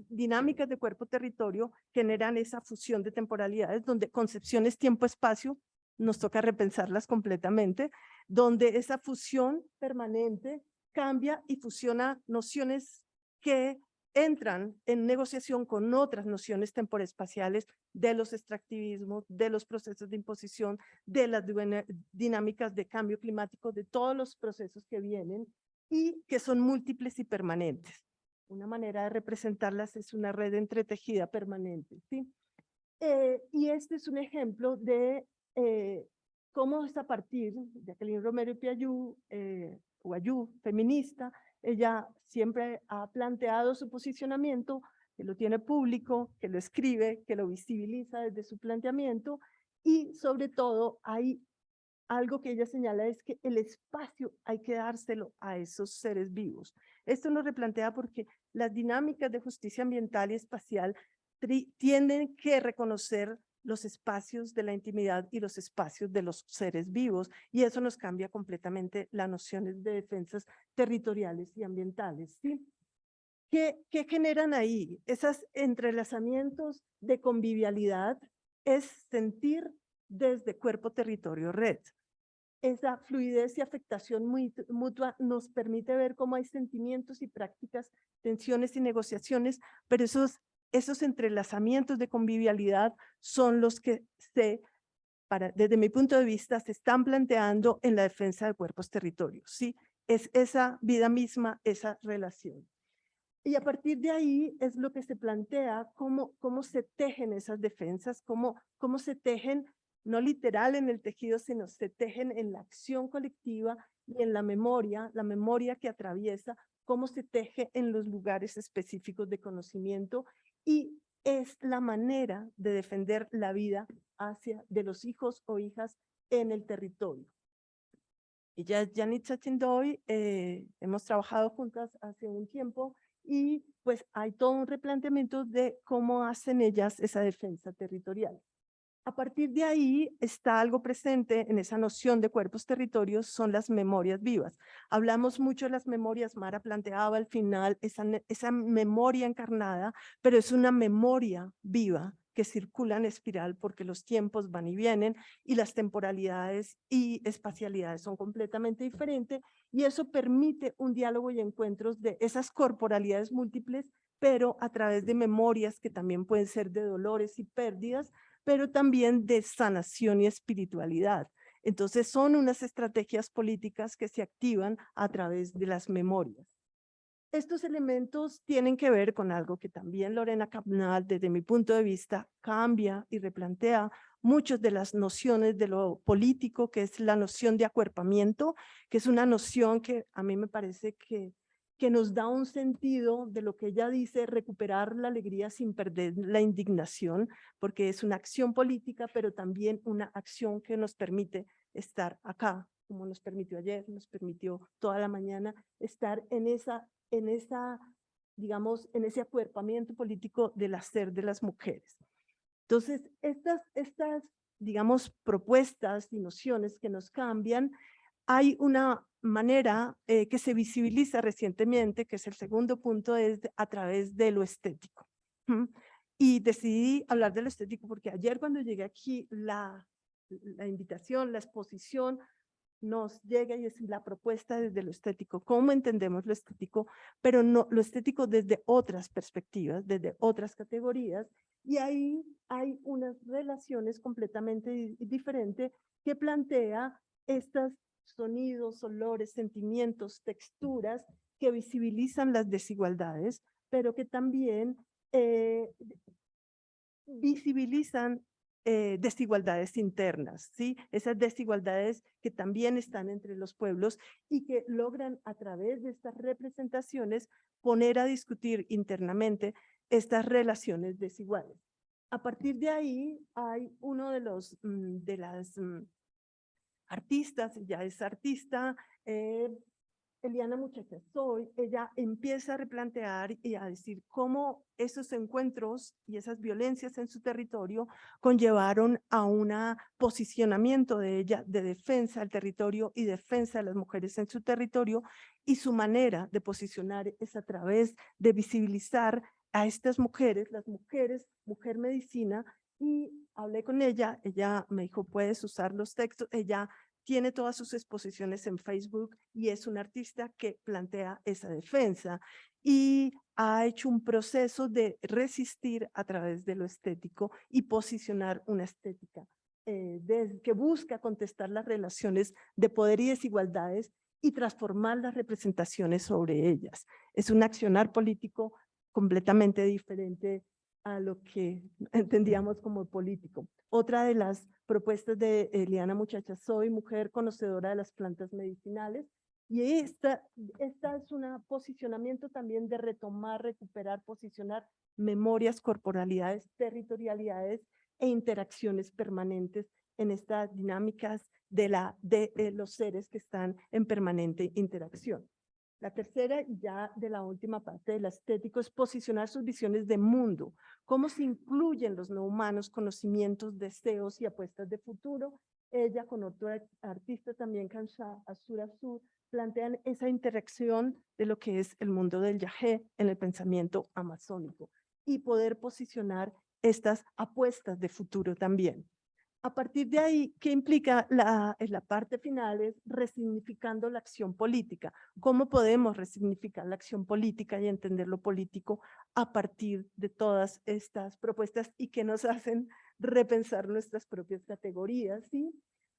dinámicas de cuerpo-territorio generan esa fusión de temporalidades donde concepciones tiempo-espacio nos toca repensarlas completamente, donde esa fusión permanente cambia y fusiona nociones que entran en negociación con otras nociones temporespaciales de los extractivismos, de los procesos de imposición, de las dinámicas de cambio climático, de todos los procesos que vienen y que son múltiples y permanentes. Una manera de representarlas es una red entretejida permanente, ¿sí? Y este es un ejemplo de cómo es a partir de Jacqueline Romero y Piaget, Guayú, feminista, ella siempre ha planteado su posicionamiento, que lo tiene público, que lo escribe, que lo visibiliza desde su planteamiento, y sobre todo hay algo que ella señala, es que el espacio hay que dárselo a esos seres vivos. Esto nos replantea porque las dinámicas de justicia ambiental y espacial tienen que reconocer los espacios de la intimidad y los espacios de los seres vivos, y eso nos cambia completamente las nociones de defensas territoriales y ambientales, ¿sí? ¿Qué generan ahí? Esos entrelazamientos de convivialidad es sentir desde cuerpo, territorio, red. Esa fluidez y afectación mutua nos permite ver cómo hay sentimientos y prácticas, tensiones y negociaciones, pero esos entrelazamientos de convivialidad son los que desde mi punto de vista, se están planteando en la defensa de cuerpos territorios, ¿sí? Es esa vida misma, esa relación. Y a partir de ahí es lo que se plantea, cómo se tejen esas defensas, cómo se tejen, no literal en el tejido, sino se tejen en la acción colectiva y en la memoria que atraviesa, cómo se teje en los lugares específicos de conocimiento, y es la manera de defender la vida de los hijos o hijas en el territorio. Ella es Janitza Chindoy, hemos trabajado juntas hace un tiempo, y pues hay todo un replanteamiento de cómo hacen ellas esa defensa territorial. A partir de ahí está algo presente en esa noción de cuerpos territorios, son las memorias vivas. Hablamos mucho de las memorias, Mara planteaba al final esa memoria encarnada, pero es una memoria viva que circula en espiral porque los tiempos van y vienen y las temporalidades y espacialidades son completamente diferentes, y eso permite un diálogo y encuentros de esas corporalidades múltiples, pero a través de memorias que también pueden ser de dolores y pérdidas, pero también de sanación y espiritualidad. Entonces son unas estrategias políticas que se activan a través de las memorias. Estos elementos tienen que ver con algo que también Lorena Cabnal, desde mi punto de vista, cambia y replantea muchas de las nociones de lo político, que es la noción de acuerpamiento, que es una noción que a mí me parece que nos da un sentido de lo que ella dice, recuperar la alegría sin perder la indignación, porque es una acción política, pero también una acción que nos permite estar acá, como nos permitió ayer, nos permitió toda la mañana estar en digamos, en ese acuerpamiento político del hacer de las mujeres. Entonces, estas, digamos, propuestas y nociones que nos cambian, hay una manera que se visibiliza recientemente, que es el segundo punto, es a través de lo estético. Y decidí hablar de lo estético porque ayer cuando llegué aquí, la invitación, la exposición, nos llega y es la propuesta desde lo estético, cómo entendemos lo estético, pero no lo estético desde otras perspectivas, desde otras categorías, y ahí hay unas relaciones completamente diferentes que plantea estos sonidos, olores, sentimientos, texturas que visibilizan las desigualdades, pero que también visibilizan desigualdades internas, ¿sí? Esas desigualdades que también están entre los pueblos y que logran a través de estas representaciones poner a discutir internamente estas relaciones desiguales. A partir de ahí hay uno de las artistas, ya es artista, Eliana Muchacha Soy, ella empieza a replantear y a decir cómo esos encuentros y esas violencias en su territorio conllevaron a un posicionamiento de ella de defensa del territorio y defensa de las mujeres en su territorio, y su manera de posicionar es a través de visibilizar a estas mujeres, las mujeres, mujer medicina, y hablé con ella me dijo, puedes usar los textos, ella tiene todas sus exposiciones en Facebook y es una artista que plantea esa defensa y ha hecho un proceso de resistir a través de lo estético y posicionar una estética que busca contestar las relaciones de poder y desigualdades y transformar las representaciones sobre ellas. Es un accionar político completamente diferente a lo que entendíamos como político. Otra de las propuestas de Eliana Muchacha, soy mujer conocedora de las plantas medicinales, y esta es un posicionamiento también de retomar, recuperar, posicionar memorias, corporalidades, territorialidades e interacciones permanentes en estas dinámicas de los seres que están en permanente interacción. La tercera, y ya de la última parte de la estética, es posicionar sus visiones de mundo, cómo se incluyen los no humanos, conocimientos, deseos y apuestas de futuro. Ella con otro artista también, Kansha Azura Sur, plantean esa interacción de lo que es el mundo del yagé en el pensamiento amazónico y poder posicionar estas apuestas de futuro también. A partir de ahí, ¿qué implica en la parte final? Es resignificando la acción política. ¿Cómo podemos resignificar la acción política y entender lo político a partir de todas estas propuestas y que nos hacen repensar nuestras propias categorías? ¿Sí?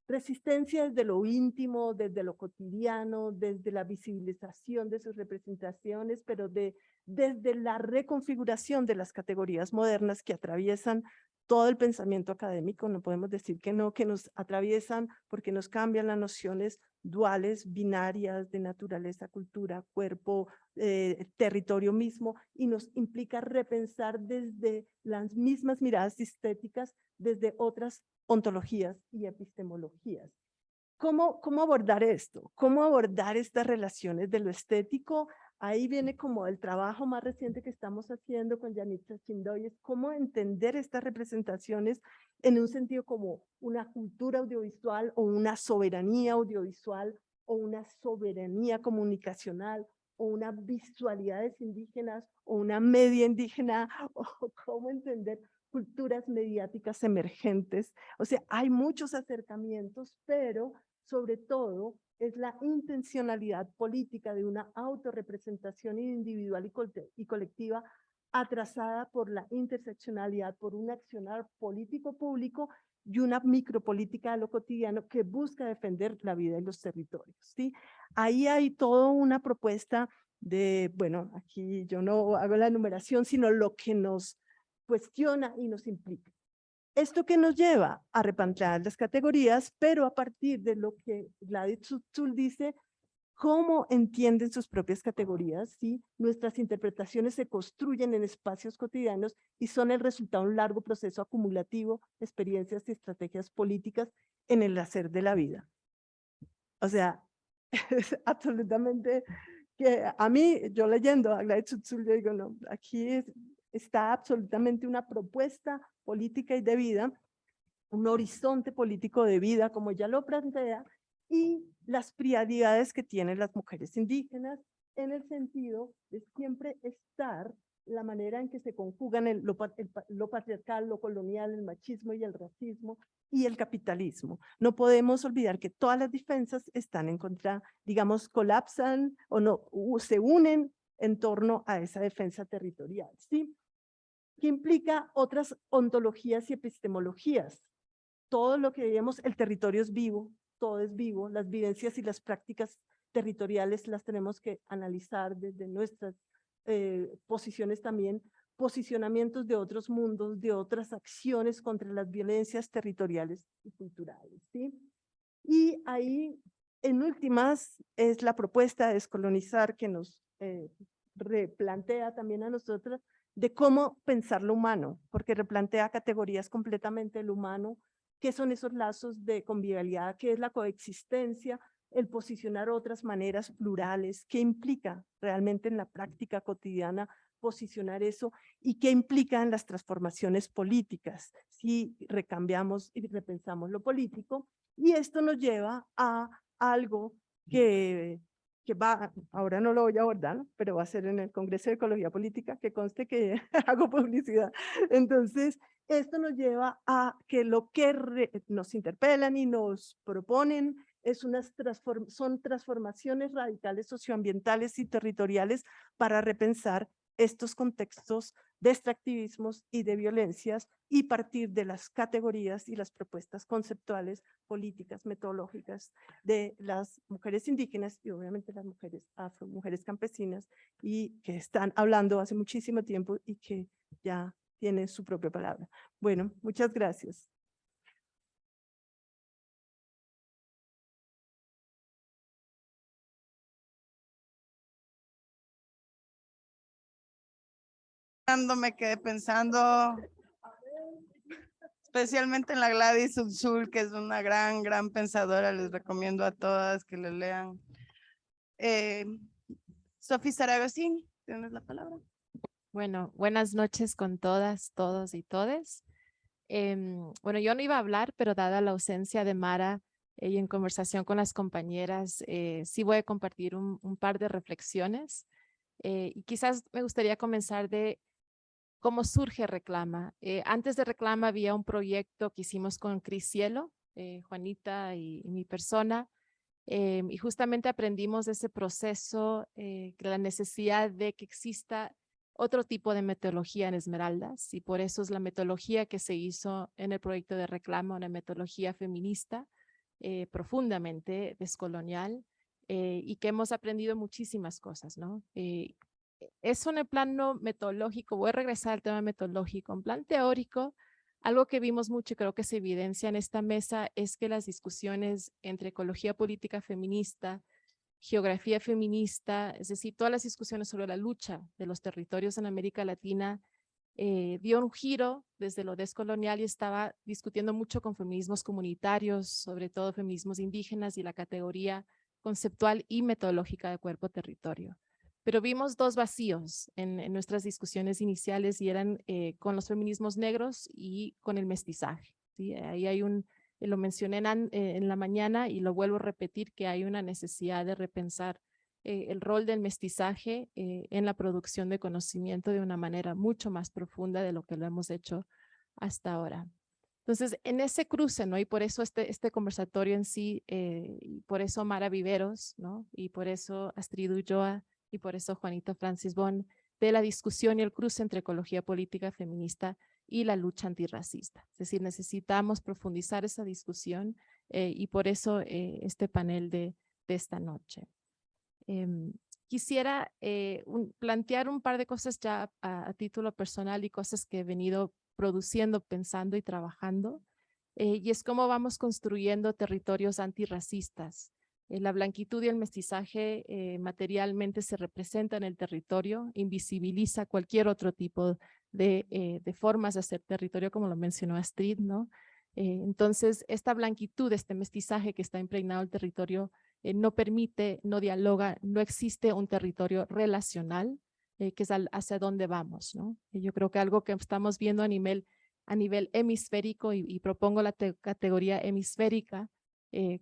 Resistencia desde lo íntimo, desde lo cotidiano, desde la visibilización de sus representaciones, pero desde la reconfiguración de las categorías modernas que atraviesan todo el pensamiento académico. No podemos decir que no, que nos atraviesan porque nos cambian las nociones duales, binarias de naturaleza, cultura, cuerpo, territorio mismo, y nos implica repensar desde las mismas miradas estéticas, desde otras ontologías y epistemologías. ¿Cómo abordar esto? ¿Cómo abordar estas relaciones de lo estético? Ahí viene como el trabajo más reciente que estamos haciendo con Yanitza Chindoy, es cómo entender estas representaciones en un sentido como una cultura audiovisual o una soberanía audiovisual o una soberanía comunicacional o una visualidades indígenas o una media indígena, o cómo entender culturas mediáticas emergentes. O sea, hay muchos acercamientos, pero sobre todo es la intencionalidad política de una autorrepresentación individual y colectiva atrasada por la interseccionalidad, por un accionar político-público y una micropolítica de lo cotidiano que busca defender la vida y los territorios, ¿sí? Ahí hay toda una propuesta de, bueno, aquí yo no hago la enumeración, sino lo que nos cuestiona y nos implica. ¿Esto que nos lleva? A replantear las categorías, pero a partir de lo que Gladys Tzutzul dice, cómo entienden sus propias categorías, ¿sí? Nuestras interpretaciones se construyen en espacios cotidianos y son el resultado de un largo proceso acumulativo, experiencias y estrategias políticas en el hacer de la vida. O sea, es absolutamente que a mí, yo leyendo a Gladys Tzutzul, yo digo, no, aquí está absolutamente una propuesta política y de vida, un horizonte político de vida, como ella lo plantea, y las prioridades que tienen las mujeres indígenas en el sentido de siempre estar la manera en que se conjugan lo patriarcal, lo colonial, el machismo y el racismo y el capitalismo. No podemos olvidar que todas las defensas están en contra, digamos, colapsan o no, se unen en torno a esa defensa territorial, ¿sí? Que implica otras ontologías y epistemologías. Todo lo que vemos, el territorio es vivo, todo es vivo, las vivencias y las prácticas territoriales las tenemos que analizar desde nuestras posiciones también, posicionamientos de otros mundos, de otras acciones contra las violencias territoriales y culturales, ¿sí? Y ahí, en últimas, es la propuesta de descolonizar que nos replantea también a nosotros de cómo pensar lo humano, porque replantea categorías completamente del humano, qué son esos lazos de convivialidad, qué es la coexistencia, el posicionar otras maneras plurales, qué implica realmente en la práctica cotidiana posicionar eso y qué implica en las transformaciones políticas, si recambiamos y repensamos lo político. Y esto nos lleva a algo que va, ahora no lo voy a abordar, pero va a ser en el Congreso de Ecología Política, que conste que hago publicidad. Entonces, esto nos lleva a que lo que nos interpelan y nos proponen es son transformaciones radicales socioambientales y territoriales para repensar estos contextos de extractivismos y de violencias y partir de las categorías y las propuestas conceptuales, políticas, metodológicas de las mujeres indígenas y obviamente las mujeres afro, mujeres campesinas, y que están hablando hace muchísimo tiempo y que ya tiene su propia palabra. Bueno, muchas gracias. Me quedé pensando especialmente en la Gladys Ubsul, que es una gran pensadora. Les recomiendo a todas que le lean. Sofía Saragosín, tienes la palabra. Bueno, buenas noches con todas, todos y todes. Bueno, yo no iba a hablar, pero dada la ausencia de Mara y en conversación con las compañeras, sí voy a compartir un par de reflexiones. Y quizás me gustaría comenzar de cómo surge Reclama. Antes de Reclama había un proyecto que hicimos con Cris Cielo, Juanita y mi persona, y justamente aprendimos de ese proceso, la necesidad de que exista otro tipo de metodología en Esmeraldas, y por eso es la metodología que se hizo en el proyecto de Reclama, una metodología feminista, profundamente descolonial, y que hemos aprendido muchísimas cosas, ¿no? Eso en el plano metodológico, voy a regresar al tema metodológico. En plan teórico, algo que vimos mucho y creo que se evidencia en esta mesa es que las discusiones entre ecología política feminista, geografía feminista, es decir, todas las discusiones sobre la lucha de los territorios en América Latina, dio un giro desde lo descolonial y estaba discutiendo mucho con feminismos comunitarios, sobre todo feminismos indígenas y la categoría conceptual y metodológica de cuerpo-territorio. Pero vimos dos vacíos en nuestras discusiones iniciales y eran con los feminismos negros y con el mestizaje, ¿sí? Ahí hay lo mencioné en la mañana y lo vuelvo a repetir, que hay una necesidad de repensar el rol del mestizaje en la producción de conocimiento de una manera mucho más profunda de lo que lo hemos hecho hasta ahora. Entonces, en ese cruce, ¿no? Y por eso este conversatorio en sí, y por eso Mara Viveros, ¿no? Y por eso Astrid Ulloa, y por eso Juanita Francis Bon, de la discusión y el cruce entre ecología política feminista y la lucha antirracista. Es decir, necesitamos profundizar esa discusión y por eso este panel de esta noche. Quisiera plantear un par de cosas ya a título personal y cosas que he venido produciendo, pensando y trabajando, y es cómo vamos construyendo territorios antirracistas. La blanquitud y el mestizaje materialmente se representa en el territorio, invisibiliza cualquier otro tipo de formas de hacer territorio, como lo mencionó Astrid, ¿no? Entonces, esta blanquitud, este mestizaje que está impregnado en el territorio, no permite, no dialoga, no existe un territorio relacional, que es hacia dónde vamos, ¿no? Y yo creo que algo que estamos viendo a nivel hemisférico, y propongo la categoría hemisférica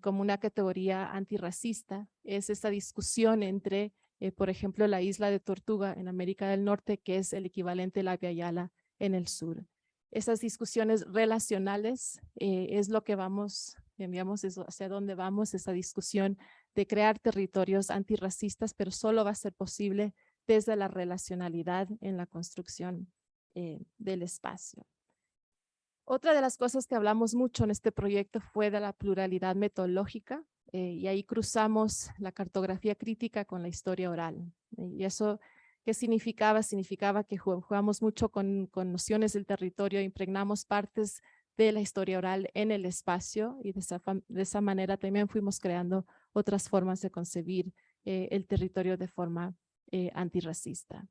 como una categoría antirracista, es esta discusión entre, por ejemplo, la isla de Tortuga en América del Norte, que es el equivalente a la Abya Yala en el sur. Esas discusiones relacionales es lo que vamos, digamos, hacia dónde vamos, esa discusión de crear territorios antirracistas, pero solo va a ser posible desde la relacionalidad en la construcción del espacio. Otra de las cosas que hablamos mucho en este proyecto fue de la pluralidad metodológica, y ahí cruzamos la cartografía crítica con la historia oral. Y eso, ¿qué significaba? Significaba que jugamos mucho con nociones del territorio, impregnamos partes de la historia oral en el espacio, y de esa manera también fuimos creando otras formas de concebir el territorio de forma antirracista.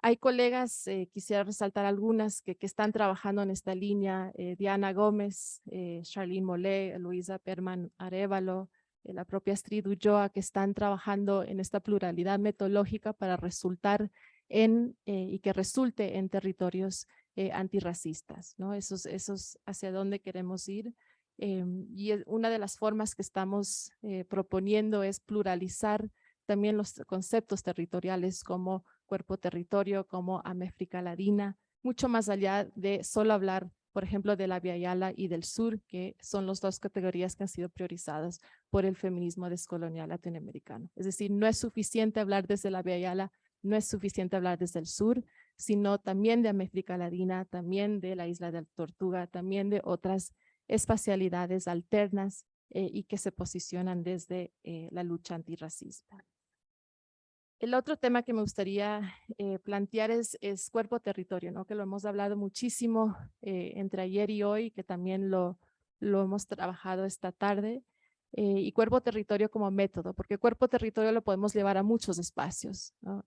Hay colegas, quisiera resaltar algunas que están trabajando en esta línea, Diana Gómez, Charlene Molé, Luisa Perman Arévalo, la propia Astrid Ulloa, que están trabajando en esta pluralidad metodológica para resultar y que resulte en territorios antirracistas, ¿no? Esos hacia dónde queremos ir. Y una de las formas que estamos proponiendo es pluralizar también los conceptos territoriales como cuerpo-territorio, como América Latina, mucho más allá de solo hablar, por ejemplo, de la Abya Yala y del sur, que son las dos categorías que han sido priorizadas por el feminismo descolonial latinoamericano. Es decir, no es suficiente hablar desde la Abya Yala, no es suficiente hablar desde el sur, sino también de América Latina, también de la isla de Tortuga, también de otras espacialidades alternas y que se posicionan desde la lucha antirracista. El otro tema que me gustaría plantear es cuerpo-territorio, ¿no? Que lo hemos hablado muchísimo entre ayer y hoy, que también lo hemos trabajado esta tarde. Y cuerpo-territorio como método, porque cuerpo-territorio lo podemos llevar a muchos espacios, ¿no?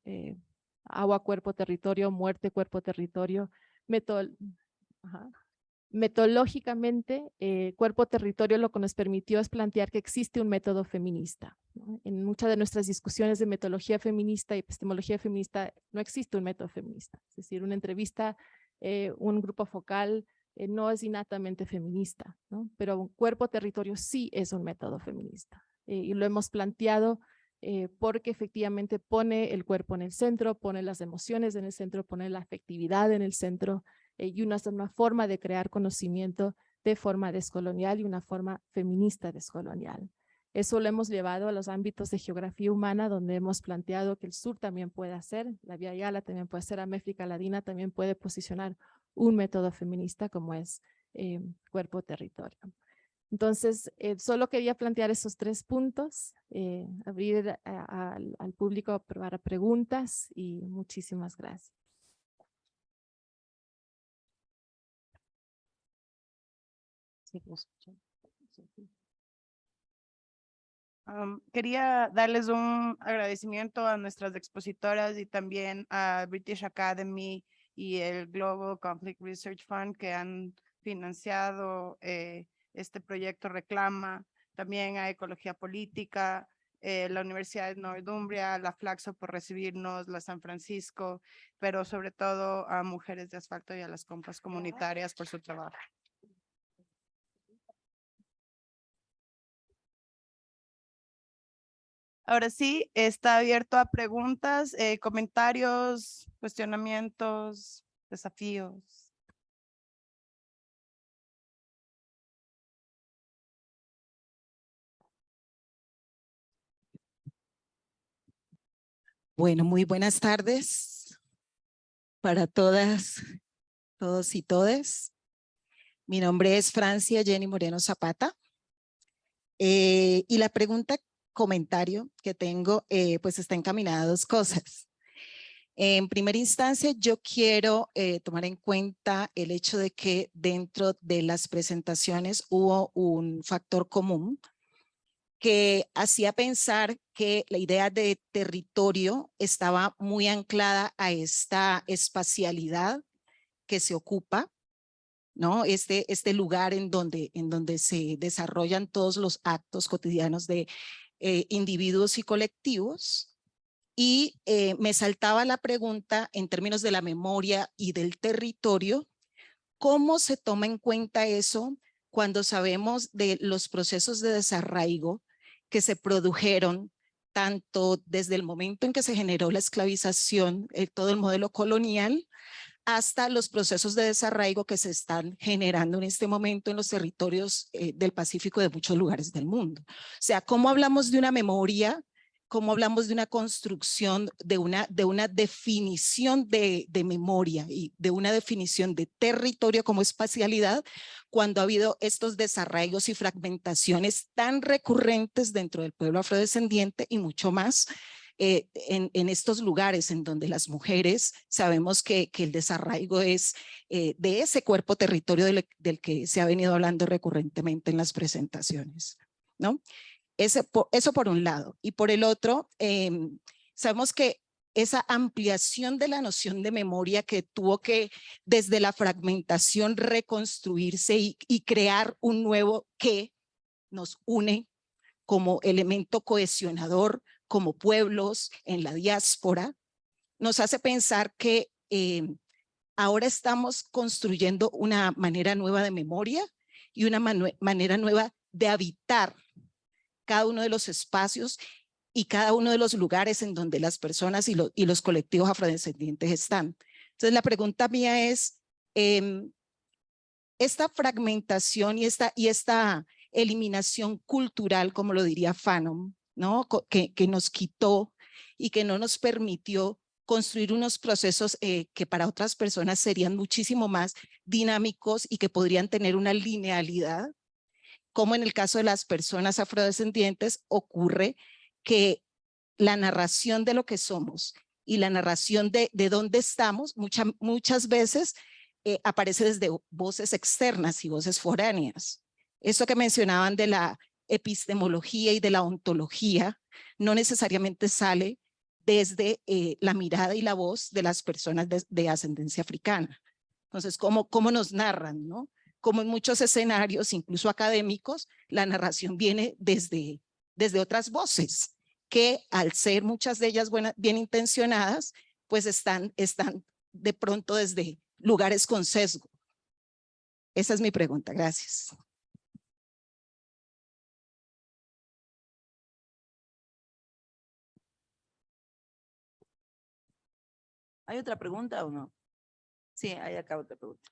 Agua, cuerpo-territorio, muerte, cuerpo-territorio, metodológicamente, cuerpo-territorio lo que nos permitió es plantear que existe un método feminista, ¿no? En muchas de nuestras discusiones de metodología feminista y epistemología feminista no existe un método feminista. Es decir, una entrevista, un grupo focal no es innatamente feminista, ¿no? Pero un cuerpo-territorio sí es un método feminista. Y lo hemos planteado porque efectivamente pone el cuerpo en el centro, pone las emociones en el centro, pone la afectividad en el centro, y una forma de crear conocimiento de forma descolonial y una forma feminista descolonial. Eso lo hemos llevado a los ámbitos de geografía humana, donde hemos planteado que el sur también puede hacer, la Vía Yala también puede hacer, América Latina también puede posicionar un método feminista como es cuerpo-territorio. Entonces, solo quería plantear esos 3 puntos, abrir al público para preguntas y muchísimas gracias. Quería darles un agradecimiento a nuestras expositoras y también a British Academy y el Global Conflict Research Fund que han financiado este proyecto Reclama, también a Ecología Política, la Universidad de Northumbria, la Flaxo por recibirnos, la San Francisco, pero sobre todo a Mujeres de Asfalto y a las compas comunitarias por su trabajo. Ahora sí, está abierto a preguntas, comentarios, cuestionamientos, desafíos. Bueno, muy buenas tardes para todas, todos y todes. Mi nombre es Francia Jenny Moreno Zapata. Y la pregunta, comentario que tengo, pues está encaminada a 2 cosas. En primera instancia, yo quiero tomar en cuenta el hecho de que dentro de las presentaciones hubo un factor común que hacía pensar que la idea de territorio estaba muy anclada a esta espacialidad que se ocupa, ¿no? Este lugar en donde se desarrollan todos los actos cotidianos de individuos y colectivos. Y me saltaba la pregunta en términos de la memoria y del territorio, ¿cómo se toma en cuenta eso cuando sabemos de los procesos de desarraigo que se produjeron tanto desde el momento en que se generó la esclavización, todo el modelo colonial, hasta los procesos de desarraigo que se están generando en este momento en los territorios del Pacífico de muchos lugares del mundo? O sea, ¿cómo hablamos de una memoria? ¿Cómo hablamos de una construcción, de una definición de memoria y de una definición de territorio como espacialidad cuando ha habido estos desarraigos y fragmentaciones tan recurrentes dentro del pueblo afrodescendiente y mucho más en estos lugares en donde las mujeres sabemos que el desarraigo es de ese cuerpo territorio del que se ha venido hablando recurrentemente en las presentaciones, ¿no? Eso por un lado. Y por el otro, sabemos que esa ampliación de la noción de memoria que tuvo que desde la fragmentación reconstruirse y crear un nuevo que nos une como elemento cohesionador, como pueblos en la diáspora, nos hace pensar que ahora estamos construyendo una manera nueva de memoria y una manera nueva de habitar cada uno de los espacios y cada uno de los lugares en donde las personas y los colectivos afrodescendientes están. Entonces la pregunta mía es, esta fragmentación y esta eliminación cultural, como lo diría Fanon, ¿no? que nos quitó y que no nos permitió construir unos procesos que para otras personas serían muchísimo más dinámicos y que podrían tener una linealidad, como en el caso de las personas afrodescendientes ocurre que la narración de lo que somos y la narración de dónde estamos, muchas veces aparece desde voces externas y voces foráneas. Esto que mencionaban de la epistemología y de la ontología no necesariamente sale desde la mirada y la voz de las personas de ascendencia africana. Entonces, ¿cómo nos narran, no? Como en muchos escenarios, incluso académicos, la narración viene desde otras voces, que al ser muchas de ellas bien intencionadas, pues están de pronto desde lugares con sesgo. Esa es mi pregunta. Gracias. ¿Hay otra pregunta o no? Sí, hay acá otra pregunta.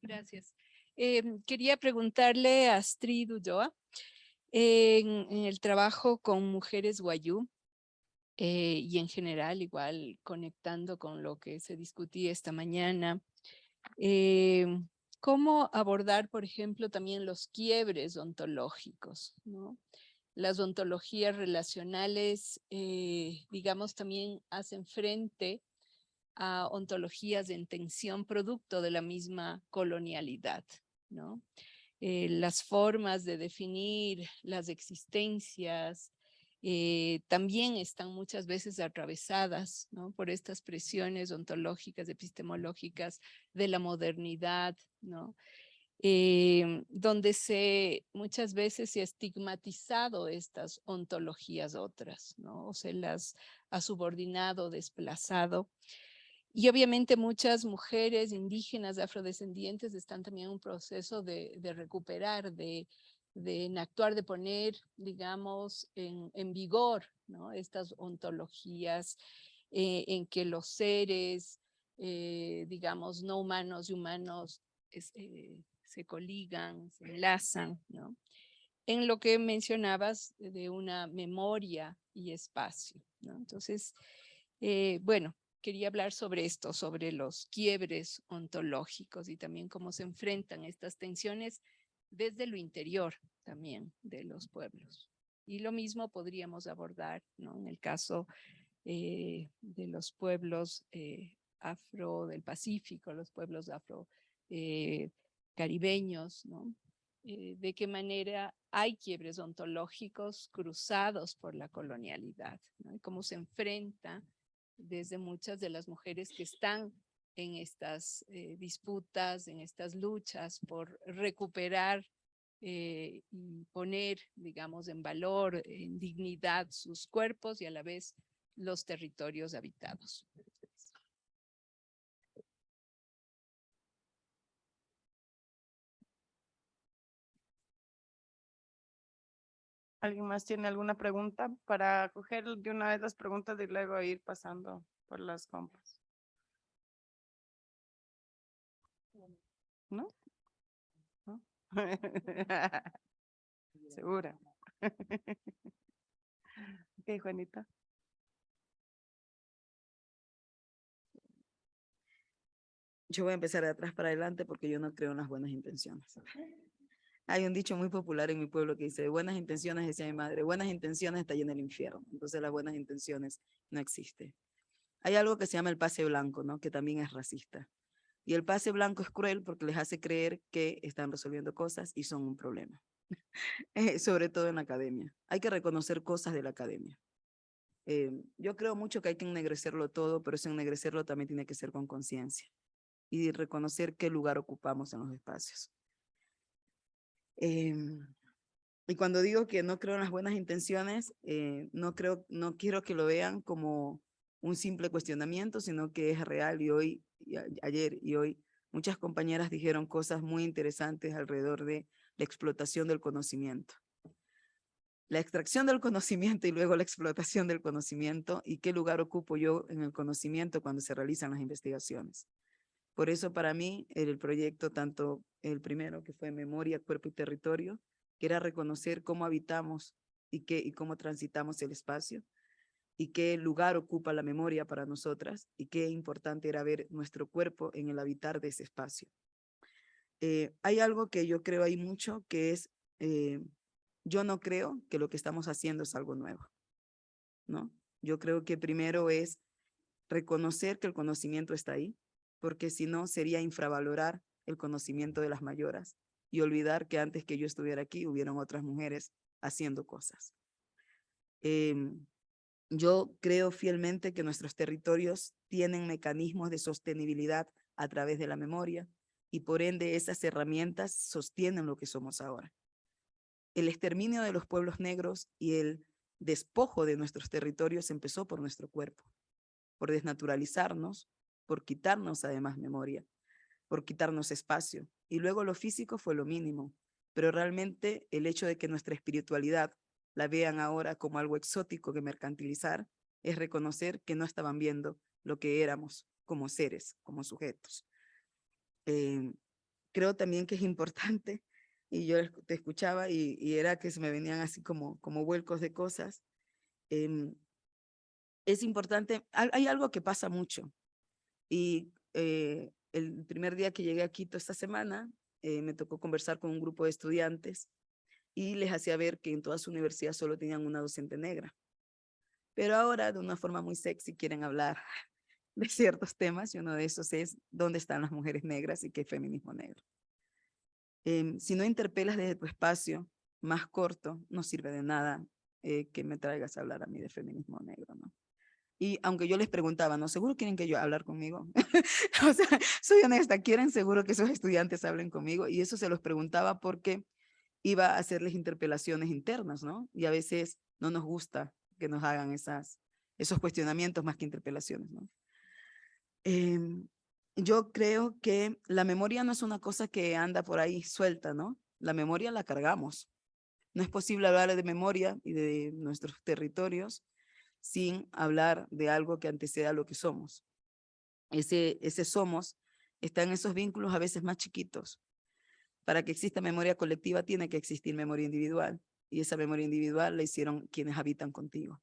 Gracias. Quería preguntarle a Astrid Ulloa, en el trabajo con mujeres wayú y en general, igual conectando con lo que se discutía esta mañana, ¿cómo abordar, por ejemplo, también los quiebres ontológicos, ¿no? Las ontologías relacionales, digamos, también hacen frente a ontologías en tensión producto de la misma colonialidad, ¿no? Las formas de definir las existencias también están muchas veces atravesadas, ¿no? Por estas presiones ontológicas, epistemológicas de la modernidad, ¿no? Donde muchas veces se ha estigmatizado estas ontologías otras, ¿no? O se las ha subordinado, desplazado. Y obviamente muchas mujeres indígenas, afrodescendientes, están también en un proceso de recuperar, de actuar, de poner, digamos, en vigor, ¿no? Estas ontologías en que los seres, digamos, no humanos y humanos se coligan, se enlazan, ¿no? En lo que mencionabas de una memoria y espacio, ¿no? Entonces, bueno, quería hablar sobre esto, sobre los quiebres ontológicos y también cómo se enfrentan estas tensiones desde lo interior también de los pueblos. Y lo mismo podríamos abordar, ¿no? En el caso de los pueblos afro del Pacífico, los pueblos afro caribeños, ¿no? De qué manera hay quiebres ontológicos cruzados por la colonialidad, ¿no? Y cómo se enfrenta desde muchas de las mujeres que están en estas disputas, en estas luchas por recuperar y poner, digamos, en valor, en dignidad sus cuerpos y a la vez los territorios habitados. ¿Alguien más tiene alguna pregunta para coger de una vez las preguntas y luego ir pasando por las compas? ¿No? ¿No? ¿Segura? Ok, Juanita. Yo voy a empezar de atrás para adelante porque yo no creo en las buenas intenciones. Hay un dicho muy popular en mi pueblo que dice, buenas intenciones, decía mi madre, buenas intenciones está lleno el infierno. Entonces las buenas intenciones no existen. Hay algo que se llama el pase blanco, ¿no? Que también es racista. Y el pase blanco es cruel porque les hace creer que están resolviendo cosas y son un problema. Sobre todo en la academia. Hay que reconocer cosas de la academia. Yo creo mucho que hay que ennegrecerlo todo, pero ese ennegrecerlo también tiene que ser con conciencia y reconocer qué lugar ocupamos en los espacios. Y cuando digo que no creo en las buenas intenciones, no quiero que lo vean como un simple cuestionamiento, sino que es real. Y hoy, ayer y hoy, muchas compañeras dijeron cosas muy interesantes alrededor de la explotación del conocimiento. La extracción del conocimiento y luego la explotación del conocimiento y qué lugar ocupo yo en el conocimiento cuando se realizan las investigaciones. Por eso para mí el proyecto, tanto el primero que fue Memoria, Cuerpo y Territorio, que era reconocer cómo habitamos y cómo transitamos el espacio y qué lugar ocupa la memoria para nosotras y qué importante era ver nuestro cuerpo en el habitar de ese espacio. Hay algo que yo creo hay mucho que es yo no creo que lo que estamos haciendo es algo nuevo, ¿no? Yo creo que primero es reconocer que el conocimiento está ahí, porque si no sería infravalorar el conocimiento de las mayoras y olvidar que antes que yo estuviera aquí hubieron otras mujeres haciendo cosas. Yo creo fielmente que nuestros territorios tienen mecanismos de sostenibilidad a través de la memoria y por ende esas herramientas sostienen lo que somos ahora. El exterminio de los pueblos negros y el despojo de nuestros territorios empezó por nuestro cuerpo, por desnaturalizarnos, por quitarnos además memoria, por quitarnos espacio. Y luego lo físico fue lo mínimo, pero realmente el hecho de que nuestra espiritualidad la vean ahora como algo exótico que mercantilizar es reconocer que no estaban viendo lo que éramos como seres, como sujetos. Creo también que es importante, y yo te escuchaba y era que se me venían así como vuelcos de cosas. Es importante, hay algo que pasa mucho y el primer día que llegué a Quito esta semana me tocó conversar con un grupo de estudiantes y les hacía ver que en toda su universidad solo tenían una docente negra. Pero ahora de una forma muy sexy quieren hablar de ciertos temas y uno de esos es dónde están las mujeres negras y qué es feminismo negro. Si no interpelas desde tu espacio más corto, no sirve de nada que me traigas a hablar a mí de feminismo negro, ¿no? Y aunque yo les preguntaba, ¿no? ¿Seguro quieren que yo hablar conmigo? O sea, soy honesta, ¿quieren seguro que esos estudiantes hablen conmigo? Y eso se los preguntaba porque iba a hacerles interpelaciones internas, ¿no? Y a veces no nos gusta que nos hagan esos cuestionamientos más que interpelaciones, ¿no? Yo creo que la memoria no es una cosa que anda por ahí suelta, ¿no? La memoria la cargamos. No es posible hablar de memoria y de nuestros territorios sin hablar de algo que anteceda a lo que somos. Ese somos está en esos vínculos a veces más chiquitos. Para que exista memoria colectiva tiene que existir memoria individual y esa memoria individual la hicieron quienes habitan contigo.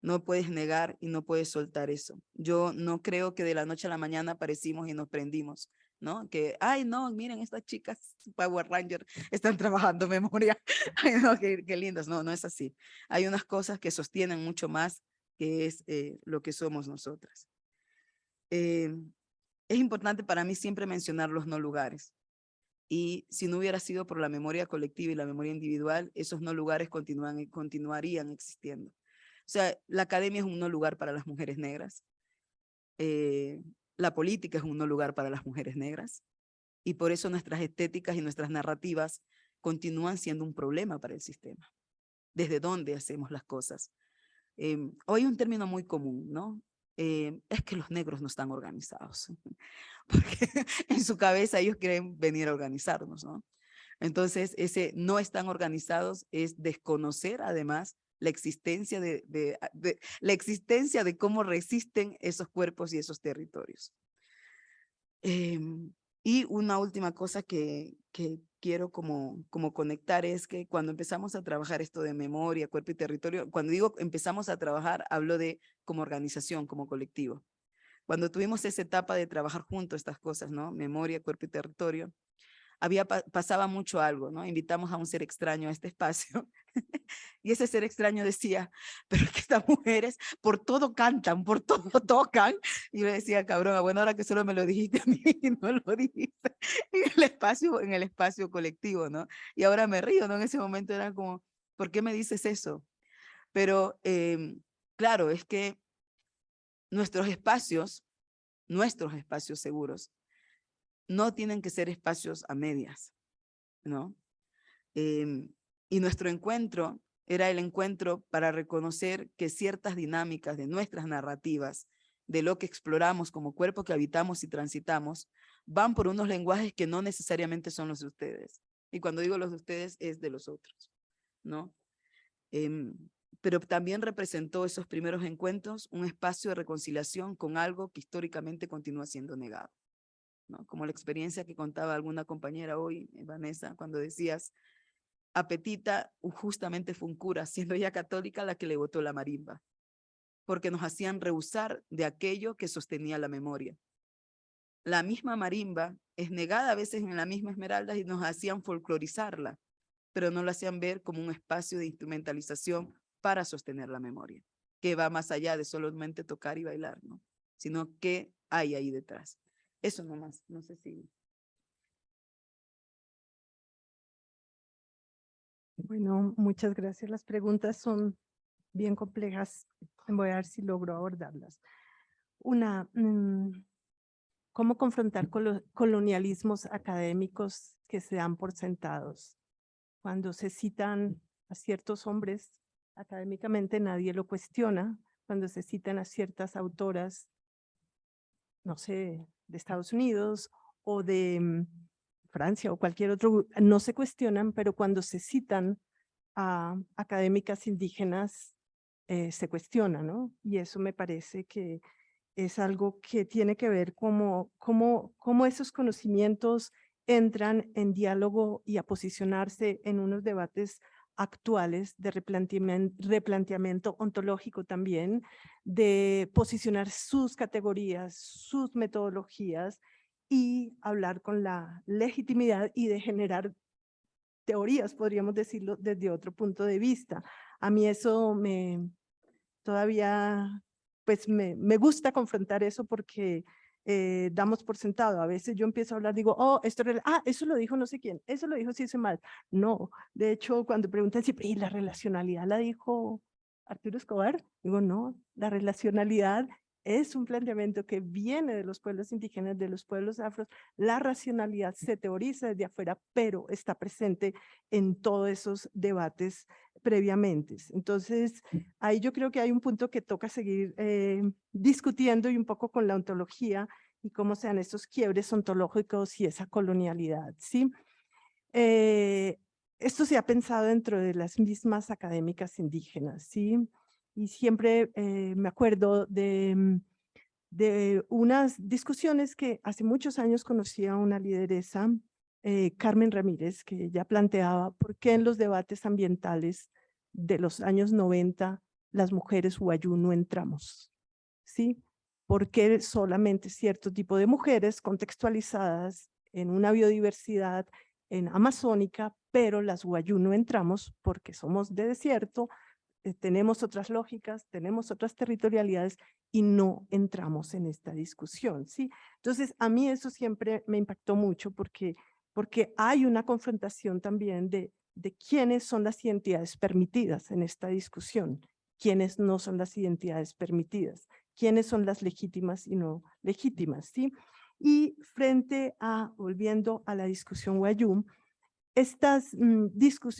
No puedes negar y no puedes soltar eso. Yo no creo que de la noche a la mañana aparecimos y nos prendimos, ¿no? Que, ay, no, miren, estas chicas Power Ranger están trabajando memoria. Ay, no, qué lindas. No, no es así. Hay unas cosas que sostienen mucho más que es lo que somos nosotras. Es importante para mí siempre mencionar los no lugares. Y si no hubiera sido por la memoria colectiva y la memoria individual, esos no lugares continuarían existiendo. O sea, la academia es un no lugar para las mujeres negras. La política es un no lugar para las mujeres negras. Y por eso nuestras estéticas y nuestras narrativas continúan siendo un problema para el sistema. ¿Desde dónde hacemos las cosas? Hoy hay un término muy común, ¿no? Es que los negros no están organizados. Porque en su cabeza ellos quieren venir a organizarnos, ¿no? Entonces, ese no están organizados es desconocer además la existencia la existencia de cómo resisten esos cuerpos y esos territorios. Y una última cosa que quiero como conectar es que cuando empezamos a trabajar esto de memoria, cuerpo y territorio, cuando digo empezamos a trabajar, hablo de como organización, como colectivo. Cuando tuvimos esa etapa de trabajar juntos estas cosas, ¿no? Memoria, cuerpo y territorio, pasaba mucho algo, ¿no? Invitamos a un ser extraño a este espacio y ese ser extraño decía, pero es que estas mujeres por todo cantan, por todo tocan. Y yo le decía, cabrón, bueno, ahora que solo me lo dijiste a mí y no lo dijiste en el espacio colectivo, ¿no? Y ahora me río, ¿no? En ese momento era como, ¿por qué me dices eso? Pero claro, es que nuestros espacios seguros, no tienen que ser espacios a medias, ¿no? Y nuestro encuentro era el encuentro para reconocer que ciertas dinámicas de nuestras narrativas, de lo que exploramos como cuerpo que habitamos y transitamos, van por unos lenguajes que no necesariamente son los de ustedes. Y cuando digo los de ustedes, es de los otros, ¿no? Pero también representó esos primeros encuentros un espacio de reconciliación con algo que históricamente continúa siendo negado, ¿no? Como la experiencia que contaba alguna compañera hoy, Vanessa, cuando decías, a Petita justamente fue un cura, siendo ella católica, la que le botó la marimba, porque nos hacían rehusar de aquello que sostenía la memoria. La misma marimba es negada a veces en la misma Esmeralda y nos hacían folclorizarla, pero no lo hacían ver como un espacio de instrumentalización para sostener la memoria, que va más allá de solamente tocar y bailar, ¿no? Sino qué hay ahí detrás. Eso nomás, no sé si... Bueno, muchas gracias. Las preguntas son bien complejas. Voy a ver si logro abordarlas. Una, ¿cómo confrontar colonialismos académicos que se dan por sentados? Cuando se citan a ciertos hombres, académicamente nadie lo cuestiona. Cuando se citan a ciertas autoras, no sé, de Estados Unidos o de Francia o cualquier otro, no se cuestionan, pero cuando se citan a académicas indígenas, se cuestiona, ¿no? Y eso me parece que es algo que tiene que ver cómo esos conocimientos entran en diálogo y a posicionarse en unos debates actuales de replanteamiento ontológico también, de posicionar sus categorías, sus metodologías y hablar con la legitimidad y de generar teorías, podríamos decirlo, desde otro punto de vista. A mí eso todavía, pues me gusta confrontar eso porque damos por sentado. A veces yo empiezo a hablar, digo, oh, eso lo dijo no sé quién, eso lo dijo si hice mal. No, de hecho, cuando preguntan siempre, ¿y la relacionalidad la dijo Arturo Escobar? Digo, no, la relacionalidad es un planteamiento que viene de los pueblos indígenas, de los pueblos afros. La racionalidad se teoriza desde afuera, pero está presente en todos esos debates previamente. Entonces, ahí yo creo que hay un punto que toca seguir discutiendo y un poco con la ontología y cómo sean estos quiebres ontológicos y esa colonialidad, ¿sí? Esto se ha pensado dentro de las mismas académicas indígenas, ¿sí? Y siempre me acuerdo de unas discusiones que hace muchos años conocí a una lideresa, Carmen Ramírez, que ya planteaba por qué en los debates ambientales de los años 90 las mujeres Wayuu no entramos, ¿sí? Porque solamente cierto tipo de mujeres contextualizadas en una biodiversidad en amazónica, pero las Wayuu no entramos porque somos de desierto, tenemos otras lógicas, tenemos otras territorialidades y no entramos en esta discusión, ¿sí? Entonces, a mí eso siempre me impactó mucho porque hay una confrontación también de quiénes son las identidades permitidas en esta discusión, quiénes no son las identidades permitidas, quiénes son las legítimas y no legítimas, ¿sí? Y frente a, volviendo a la discusión Wayuu,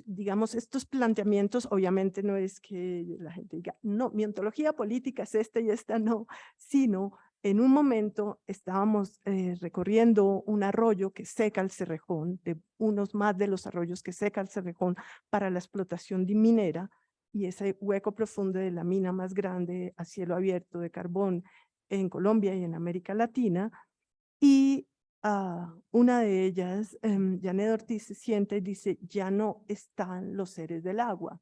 digamos, estos planteamientos, obviamente no es que la gente diga, no, mi ontología política es esta y esta no, sino en un momento estábamos recorriendo un arroyo que seca el Cerrejón, de unos más de los arroyos que seca el Cerrejón para la explotación de minera, y ese hueco profundo de la mina más grande a cielo abierto de carbón en Colombia y en América Latina, y una de ellas, Janet Ortiz, se sienta y dice, ya no están los seres del agua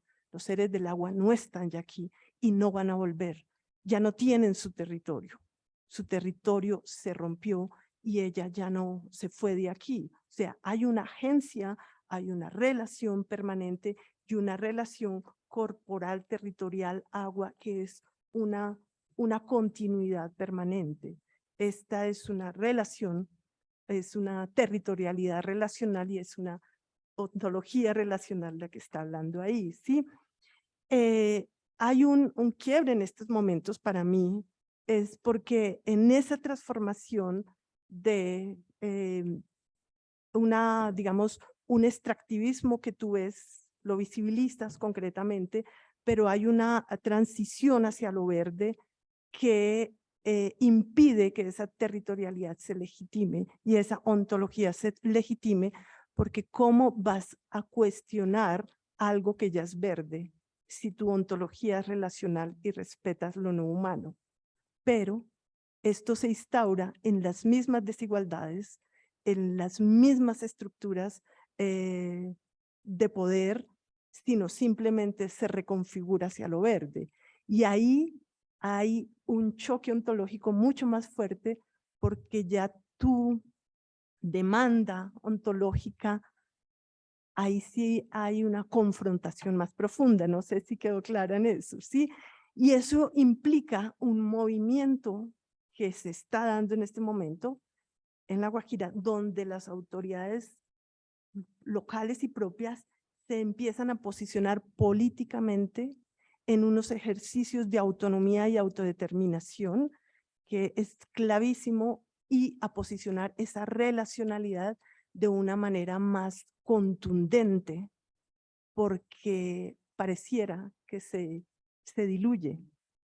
no están ya aquí y no van a volver, ya no tienen su territorio se rompió y ella ya no se fue de aquí. O sea, hay una agencia, hay una relación permanente y una relación corporal, territorial, agua, que es una continuidad permanente. Esta es una relación, es una territorialidad relacional y es una ontología relacional la que está hablando ahí, ¿sí? Hay un quiebre en estos momentos para mí, es porque en esa transformación de digamos, un extractivismo que tú ves, lo visibilistas concretamente, pero hay una transición hacia lo verde que impide que esa territorialidad se legitime y esa ontología se legitime, porque ¿cómo vas a cuestionar algo que ya es verde si tu ontología es relacional y respetas lo no humano? Pero esto se instaura en las mismas desigualdades, en las mismas estructuras de poder, sino simplemente se reconfigura hacia lo verde. Y ahí hay un choque ontológico mucho más fuerte porque ya tu demanda ontológica ahí sí hay una confrontación más profunda. No sé si quedó clara en eso, ¿sí? Y eso implica un movimiento que se está dando en este momento en La Guajira, donde las autoridades locales y propias se empiezan a posicionar políticamente en unos ejercicios de autonomía y autodeterminación, que es clavísimo, y a posicionar esa relacionalidad de una manera más contundente, porque pareciera que se diluye.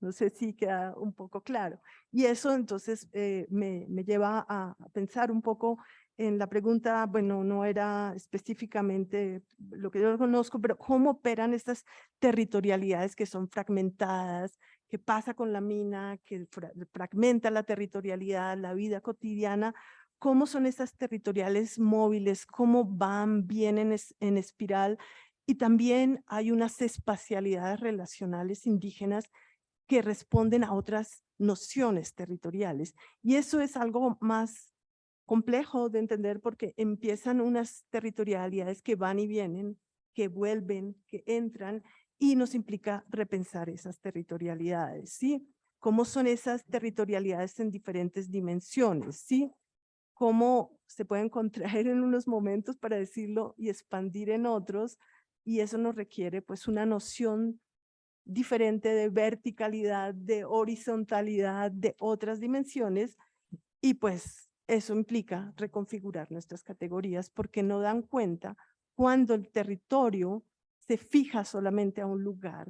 No sé si queda un poco claro. Y eso entonces me lleva a pensar un poco en la pregunta, bueno, no era específicamente lo que yo conozco, pero cómo operan estas territorialidades que son fragmentadas, qué pasa con la mina, que fragmenta la territorialidad, la vida cotidiana, cómo son estas territoriales móviles, cómo van, vienen en espiral. Y también hay unas espacialidades relacionales indígenas que responden a otras nociones territoriales. Y eso es algo más complejo de entender, porque empiezan unas territorialidades que van y vienen, que vuelven, que entran, y nos implica repensar esas territorialidades, ¿sí? ¿Cómo son esas territorialidades en diferentes dimensiones, sí? Cómo se pueden contraer en unos momentos, para decirlo, y expandir en otros, y eso nos requiere pues una noción diferente de verticalidad, de horizontalidad, de otras dimensiones, y pues eso implica reconfigurar nuestras categorías, porque no dan cuenta cuando el territorio se fija solamente a un lugar,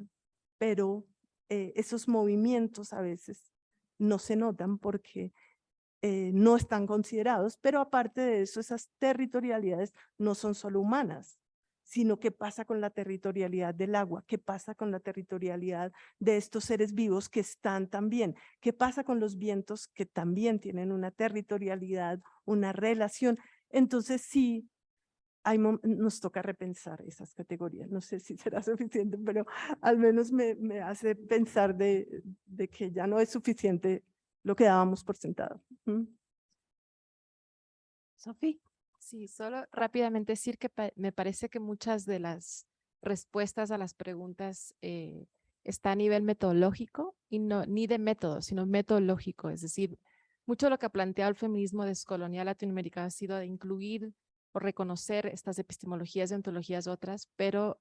pero esos movimientos a veces no se notan porque no están considerados, pero aparte de eso, esas territorialidades no son solo humanas, sino qué pasa con la territorialidad del agua, qué pasa con la territorialidad de estos seres vivos que están también, qué pasa con los vientos que también tienen una territorialidad, una relación. Entonces sí, nos toca repensar esas categorías. No sé si será suficiente, pero al menos me hace pensar de que ya no es suficiente lo que dábamos por sentado. Sofía. Sí, solo rápidamente decir que me parece que muchas de las respuestas a las preguntas está a nivel metodológico, y no ni de método, sino metodológico. Es decir, mucho de lo que ha planteado el feminismo descolonial latinoamericano ha sido de incluir o reconocer estas epistemologías y ontologías otras, pero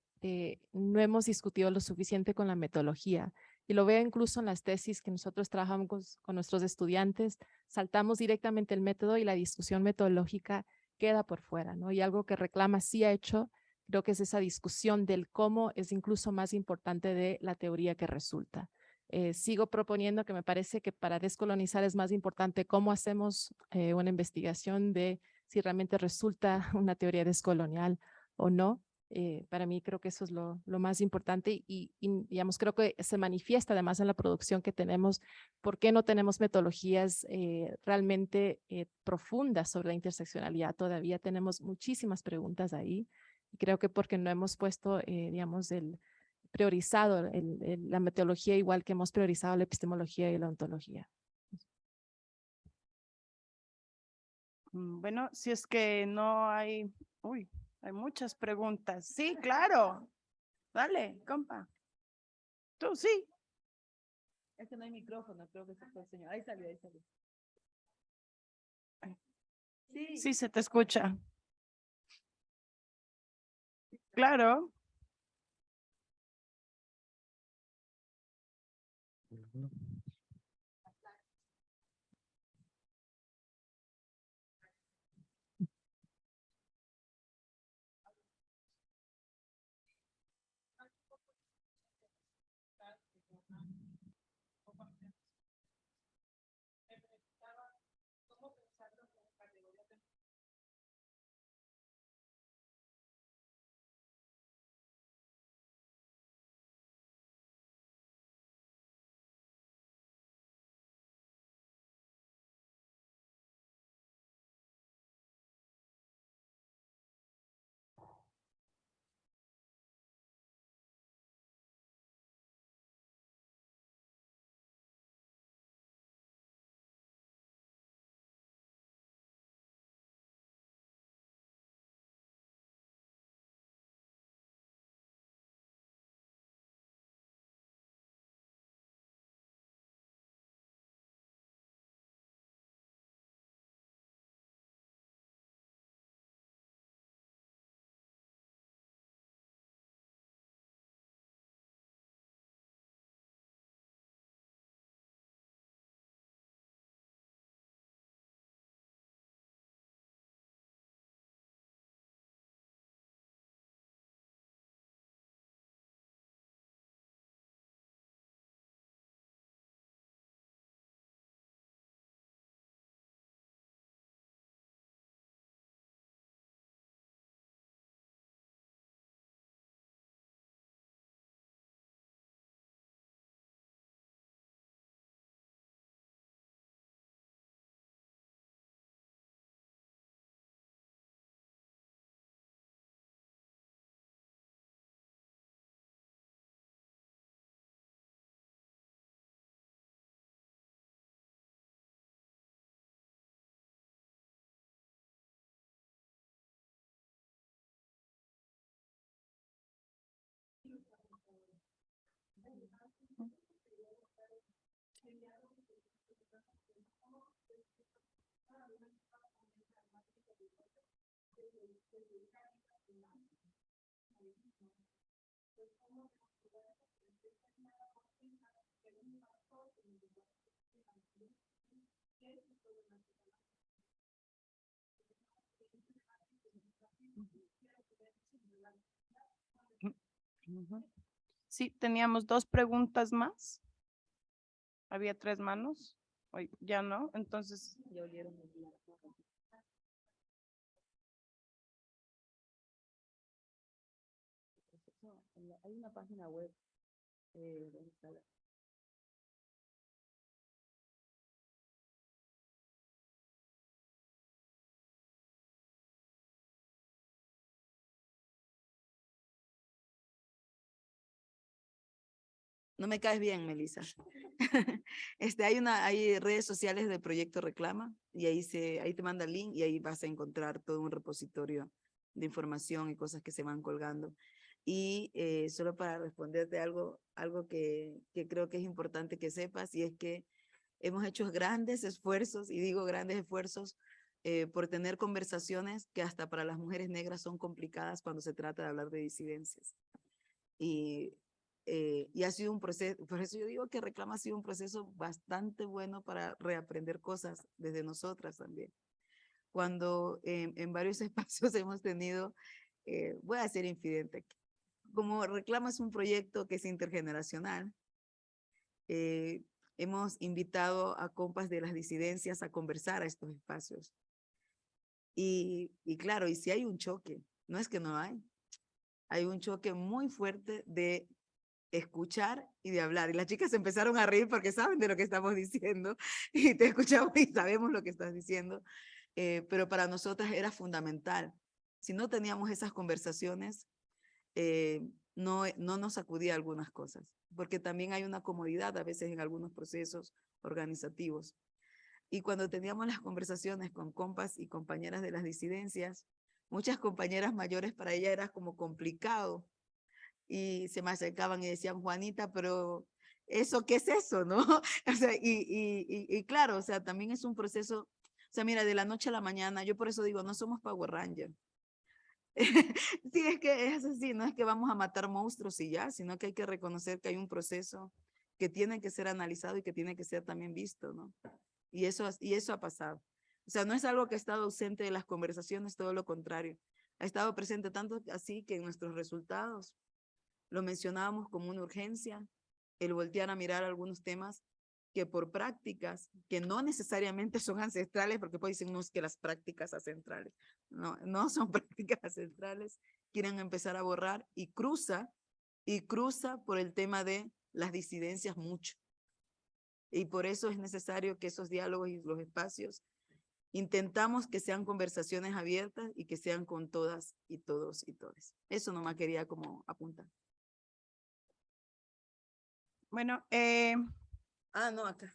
no hemos discutido lo suficiente con la metodología. Y lo veo incluso en las tesis que nosotros trabajamos con nuestros estudiantes. Saltamos directamente el método y la discusión metodológica queda por fuera, ¿no? Y algo que Reclama sí ha hecho, creo que es esa discusión del cómo es incluso más importante de la teoría que resulta. Sigo proponiendo que me parece que para descolonizar es más importante cómo hacemos una investigación de si realmente resulta una teoría descolonial o no. Para mí creo que eso es lo más importante, y digamos, creo que se manifiesta además en la producción que tenemos. ¿Por qué no tenemos metodologías realmente profundas sobre la interseccionalidad? Todavía tenemos muchísimas preguntas ahí, y creo que porque no hemos puesto, digamos, priorizado la metodología igual que hemos priorizado la epistemología y la ontología. Bueno, si es que no hay, hay muchas preguntas. Sí, claro. Dale, compa. Tú, sí. Es que no hay micrófono, creo que se fue el señor. Ahí salió, ahí salió. Sí, se te escucha. Claro. Ujú. Sí, teníamos 2 preguntas más. Había 3 manos. Hoy ya no, entonces. Hay una página web. ¿Dónde está la- No me caes bien, Melissa. Hay redes sociales del Proyecto Reclama y ahí te manda el link y ahí vas a encontrar todo un repositorio de información y cosas que se van colgando. Y solo para responderte algo que creo que es importante que sepas, y es que hemos hecho grandes esfuerzos, y digo grandes esfuerzos, por tener conversaciones que hasta para las mujeres negras son complicadas cuando se trata de hablar de disidencias. Y ha sido un proceso, por eso yo digo que Reclama ha sido un proceso bastante bueno para reaprender cosas desde nosotras también. Cuando en varios espacios hemos tenido, voy a ser infidente aquí, como Reclama es un proyecto que es intergeneracional, hemos invitado a compas de las disidencias a conversar a estos espacios. Y claro, y si hay un choque, no es que no hay un choque muy fuerte de escuchar y de hablar. Y las chicas empezaron a reír porque saben de lo que estamos diciendo y te escuchamos y sabemos lo que estás diciendo. Pero para nosotras era fundamental. Si no teníamos esas conversaciones, no nos acudía a algunas cosas, porque también hay una comodidad a veces en algunos procesos organizativos. Y cuando teníamos las conversaciones con compas y compañeras de las disidencias, muchas compañeras mayores para ella era como complicado. Y se me acercaban y decían, Juanita, pero ¿eso qué es eso, no? O sea, y claro, o sea, también es un proceso, o sea, mira, de la noche a la mañana, yo por eso digo, no somos Power Ranger. Sí, es que es así, no es que vamos a matar monstruos y ya, sino que hay que reconocer que hay un proceso que tiene que ser analizado y que tiene que ser también visto, ¿no? Y eso ha pasado. O sea, no es algo que ha estado ausente de las conversaciones, todo lo contrario. Ha estado presente tanto así que en nuestros resultados lo mencionábamos como una urgencia, el voltear a mirar algunos temas que por prácticas, que no necesariamente son ancestrales, porque pues dicen, no, es que las prácticas ancestrales, no son prácticas ancestrales, quieren empezar a borrar y cruza por el tema de las disidencias mucho. Y por eso es necesario que esos diálogos y los espacios intentamos que sean conversaciones abiertas y que sean con todas y todos y todes. Eso nomás quería como apuntar. Bueno, No, acá.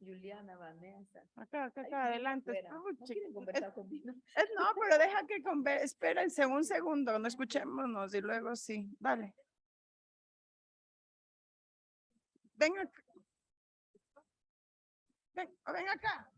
Juliana, Vanessa. acá, Ay, adelante. fuera. ¿No quieren conversar conmigo? No, pero deja que espérense un segundo, no escuchémonos y luego sí, dale. Ven acá. Ven acá.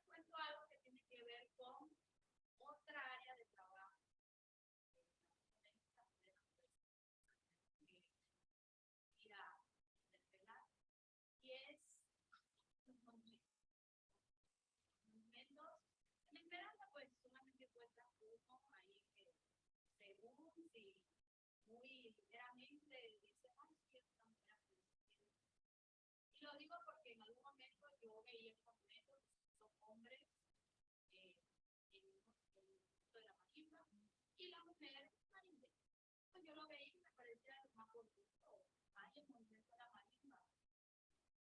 cuento algo que tiene que ver con otra área de trabajo. Y es en Esmeralda, pues solamente cuenta uno ahí que según si muy ligeramente dice, ay, sí, esta mujer. Y lo digo porque en algún momento yo veía estos métodos, son hombres en el mundo de la marimba y la mujer marimba. Pues yo lo veía y me parecía más bonito, hay el movimiento de la marimba.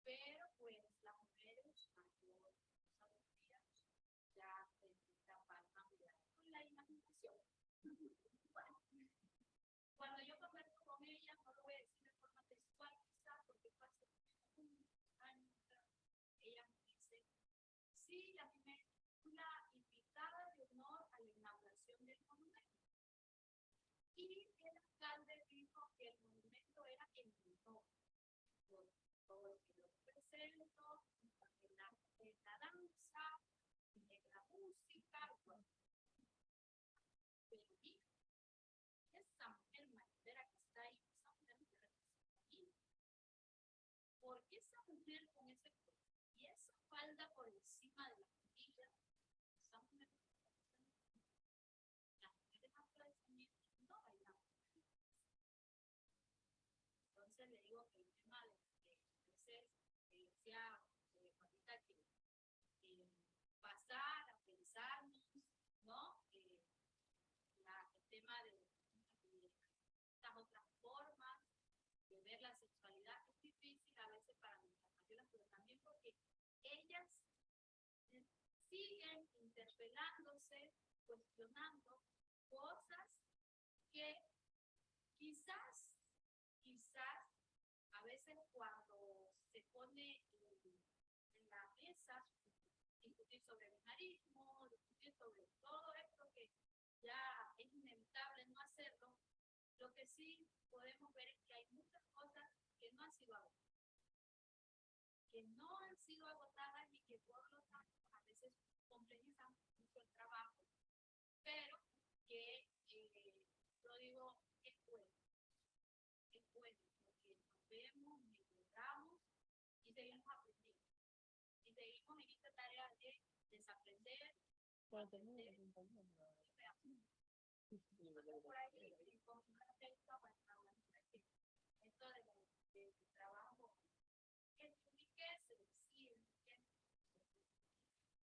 Pero pues las mujeres mayores, ya se para cambiar con la imaginación. Bueno, cuando yo converso con ella, no lo voy a decir de forma textual, quizás, porque fue hace un año atrás, ella me dice, sí, a mí me una invitada de honor a la inauguración del monumento. Y el alcalde dijo que el monumento era en honor por todo el que lo presento, en la danza, en la música, bueno. Pero mira, esa mujer marinera que está ahí, esa mujer me representa a mí. Porque esa mujer con ese cuerpo y esa falda por encima de la rodilla, esa mujer me representa a mí. Las mujeres afrodescendientes no bailamos. Entonces le digo que el tema de crecer, decía Juanita, que pasar a pensarnos, ¿no? El tema de estas otras formas de ver la sexualidad es difícil a veces para nuestras mayores, pero también porque ellas siguen interpelándose, cuestionando cosas que quizás a veces cuando se pone en la mesa discutir sobre el binarismo, discutir sobre todo esto que ya es inevitable no hacerlo, lo que sí podemos ver es que hay muchas cosas que no han sido agotadas. Que no han sido agotadas y que por lo tanto a veces complejizan mucho el trabajo, pero que yo digo es bueno porque nos vemos, mejoramos y seguimos aprendiendo. Y seguimos en esta tarea de desaprender. Por ahí, con un texto esto del trabajo que se decide,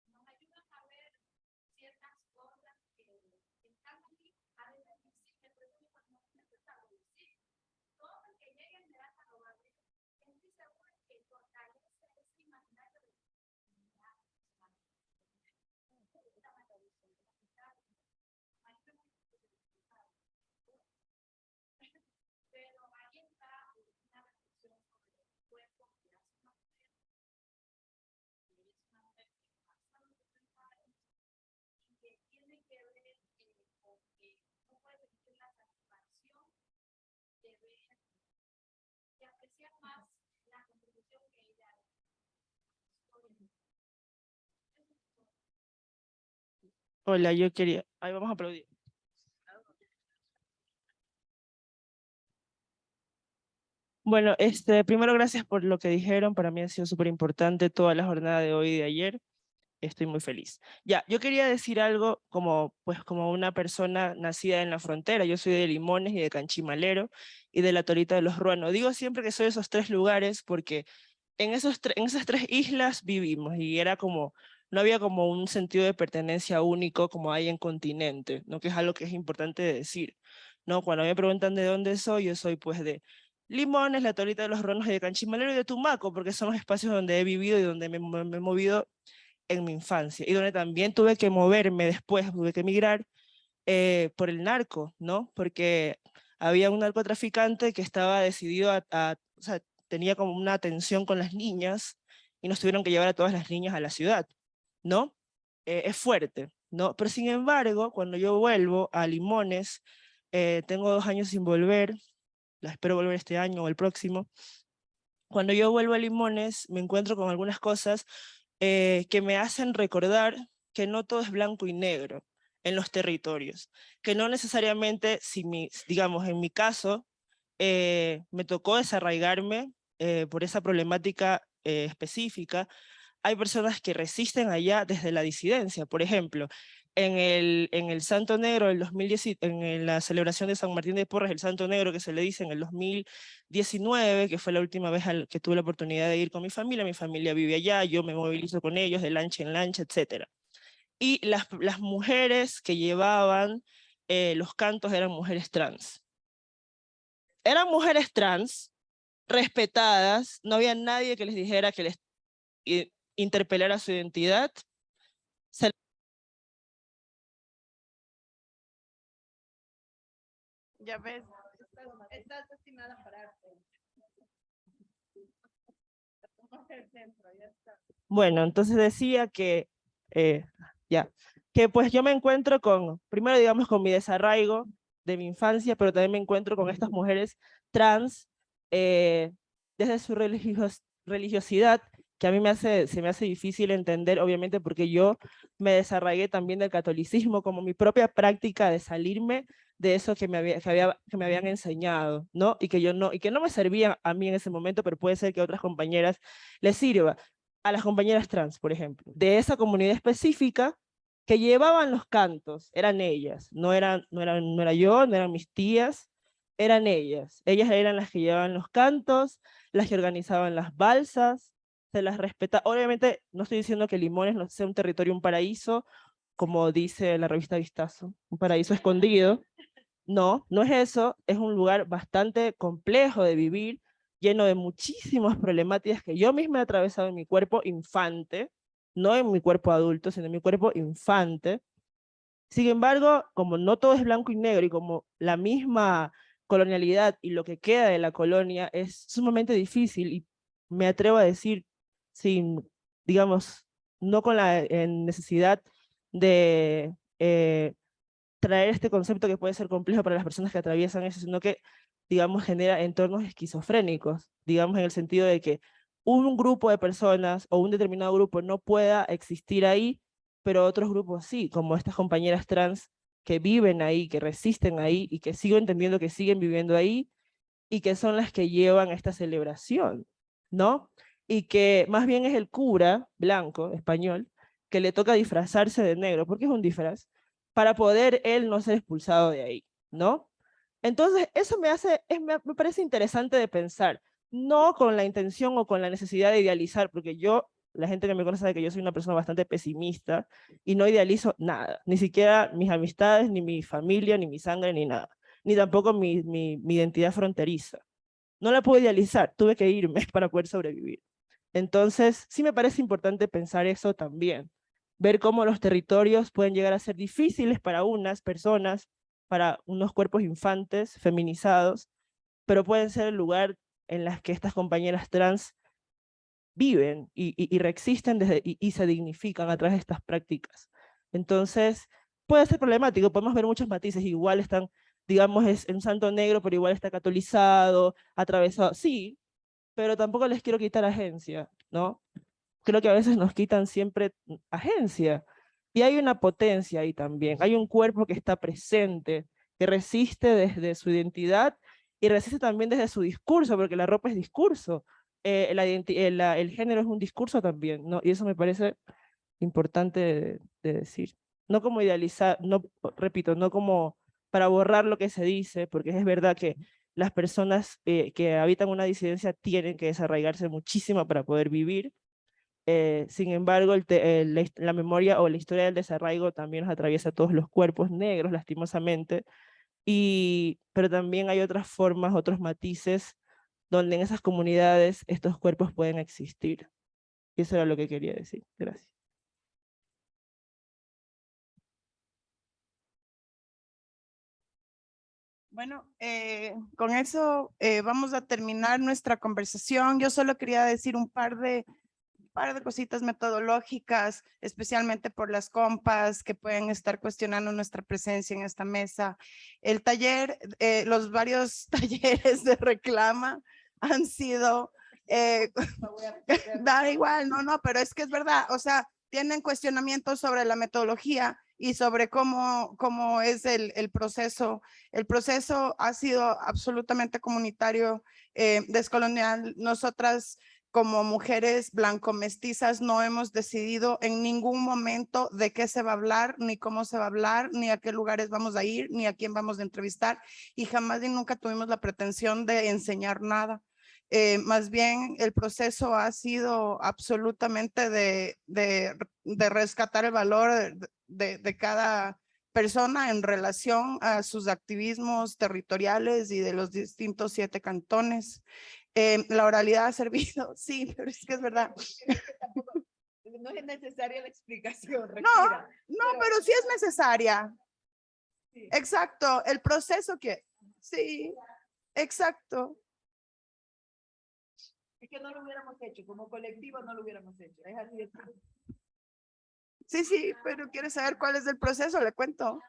nos ayudan a ver ciertas cosas que están aquí, a veces existen, pero eso no es necesario decir. Todo el que llegue me da a robar. Estoy segura que fortalece ese imaginario de pero ahí está una reflexión sobre el cuerpo que hace una mujer, que es una mujer que pasa los 60 años y que tiene que ver con que no puede sentir la satisfacción de ver, de apreciar más la contribución que ella hace. Hola, yo quería... Ahí vamos a aplaudir. Bueno, primero gracias por lo que dijeron. Para mí ha sido súper importante toda la jornada de hoy y de ayer. Estoy muy feliz. Ya, yo quería decir algo como una persona nacida en la frontera. Yo soy de Limones y de Canchimalero y de la Torita de los Ruanos. Digo siempre que soy de esos tres lugares porque en esas tres islas vivimos y era como, no había como un sentido de pertenencia único como hay en continente, ¿no? Que es algo que es importante de decir, ¿no? Cuando me preguntan de dónde soy, yo soy pues de Limones, la Torita de los Ruanos y de Canchimalero y de Tumaco, porque son los espacios donde he vivido y donde me he movido en mi infancia, y donde también tuve que moverme después, tuve que emigrar por el narco, ¿no? Porque había un narcotraficante que estaba decidido o sea, tenía como una tensión con las niñas, y nos tuvieron que llevar a todas las niñas a la ciudad, ¿no? Es fuerte, ¿no? Pero sin embargo, cuando yo vuelvo a Limones, tengo 2 años sin volver, espero volver este año o el próximo. Cuando yo vuelvo a Limones, me encuentro con algunas cosas que me hacen recordar que no todo es blanco y negro en los territorios, que no necesariamente, digamos, en mi caso, me tocó desarraigarme por esa problemática específica. Hay personas que resisten allá desde la disidencia. Por ejemplo, en el Santo Negro del 2010, en la celebración de San Martín de Porres, el Santo Negro que se le dice en el 2019, que fue la última vez que tuve la oportunidad de ir con mi familia vive allá, yo me movilizo con ellos de lancha en lancha, etc. Y las mujeres que llevaban los cantos eran mujeres trans. Eran mujeres trans, respetadas, no había nadie que les dijera que les interpelara su identidad. Ya ves, estás destinada a pararte. Bueno, entonces decía que, que pues yo me encuentro con, primero digamos con mi desarraigo de mi infancia, pero también me encuentro con estas mujeres trans, desde su religiosidad, que a mí se me hace difícil entender, obviamente porque yo me desarraigué también del catolicismo como mi propia práctica de salirme de eso que me habían enseñado, ¿no? Y que no me servía a mí en ese momento, pero puede ser que a otras compañeras les sirva. A las compañeras trans, por ejemplo, de esa comunidad específica que llevaban los cantos, eran ellas, no era yo, no eran mis tías, eran ellas eran las que llevaban los cantos, las que organizaban las balsas, se las respeta. Obviamente no estoy diciendo que Limones no sea un territorio, un paraíso, como dice la revista Vistazo, un paraíso escondido. No, no es eso, es un lugar bastante complejo de vivir, lleno de muchísimas problemáticas que yo misma he atravesado en mi cuerpo infante, no en mi cuerpo adulto, sino en mi cuerpo infante. Sin embargo, como no todo es blanco y negro y como la misma colonialidad y lo que queda de la colonia es sumamente difícil, y me atrevo a decir, sin, digamos, no con la necesidad de traer este concepto que puede ser complejo para las personas que atraviesan eso, sino que, digamos, genera entornos esquizofrénicos, digamos, en el sentido de que un grupo de personas o un determinado grupo no pueda existir ahí, pero otros grupos sí, como estas compañeras trans que viven ahí, que resisten ahí y que sigo entendiendo que siguen viviendo ahí y que son las que llevan esta celebración, ¿no? Y que más bien es el cura blanco, español, que le toca disfrazarse de negro, porque es un disfraz, para poder él no ser expulsado de ahí, ¿no? Entonces, eso me parece interesante de pensar, no con la intención o con la necesidad de idealizar, porque la gente que me conoce sabe que yo soy una persona bastante pesimista y no idealizo nada, ni siquiera mis amistades, ni mi familia, ni mi sangre, ni nada, ni tampoco mi identidad fronteriza. No la puedo idealizar, tuve que irme para poder sobrevivir. Entonces, sí me parece importante pensar eso también, ver cómo los territorios pueden llegar a ser difíciles para unas personas, para unos cuerpos infantes, feminizados, pero pueden ser el lugar en las que estas compañeras trans viven y reexisten y se dignifican a través de estas prácticas. Entonces, puede ser problemático, podemos ver muchos matices, igual están, digamos, es un santo negro, pero igual está catolizado, atravesado, sí, pero tampoco les quiero quitar agencia, ¿no? Creo que a veces nos quitan siempre agencia, y hay una potencia ahí también, hay un cuerpo que está presente, que resiste desde su identidad, y resiste también desde su discurso, porque la ropa es discurso, el género es un discurso también, ¿no? Y eso me parece importante de decir. No como idealizar, no, repito, no como para borrar lo que se dice, porque es verdad que las personas que habitan una disidencia tienen que desarraigarse muchísimo para poder vivir. Sin embargo, la memoria o la historia del desarraigo también nos atraviesa todos los cuerpos negros, lastimosamente, pero también hay otras formas, otros matices, donde en esas comunidades estos cuerpos pueden existir. Y eso era lo que quería decir. Gracias. Bueno, con eso vamos a terminar nuestra conversación. Yo solo quería decir un par de cositas metodológicas, especialmente por las compas que pueden estar cuestionando nuestra presencia en esta mesa. El taller, los varios talleres de Reclama han sido Da igual, no, pero es que es verdad, o sea, tienen cuestionamientos sobre la metodología y sobre cómo es el proceso. El proceso ha sido absolutamente comunitario, descolonial. Nosotras como mujeres blanco-mestizas no hemos decidido en ningún momento de qué se va a hablar, ni cómo se va a hablar, ni a qué lugares vamos a ir, ni a quién vamos a entrevistar, y jamás y nunca tuvimos la pretensión de enseñar nada. Más bien el proceso ha sido absolutamente de rescatar el valor de cada persona en relación a sus activismos territoriales y de los distintos 7 cantones. La oralidad ha servido, sí, pero es que es verdad. No es necesaria la explicación. No, pero sí es necesaria. Sí. Exacto, el proceso que, sí, exacto. Es que no lo hubiéramos hecho, como colectivo no lo hubiéramos hecho. Es así de simple. Sí, pero ¿quieres saber cuál es el proceso? Le cuento.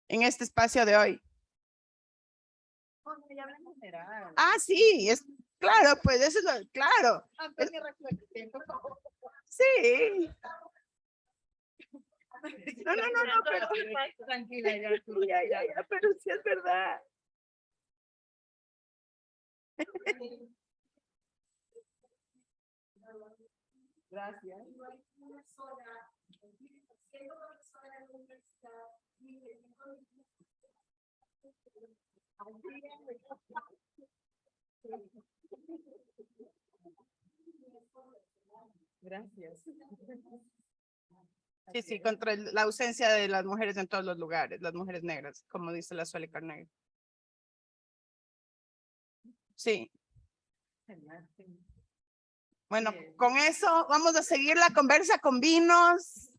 En este espacio de hoy. Ya hablan en general. Ah, sí, es claro, pues eso es lo, claro. Sí. No, pero Tranquila, ya. ya, pero sí es verdad. Gracias. Gracias. Sí, contra la ausencia de las mujeres en todos los lugares, las mujeres negras, como dice la Suele Carnegie. Sí. Bueno, con eso vamos a seguir la conversa con vinos.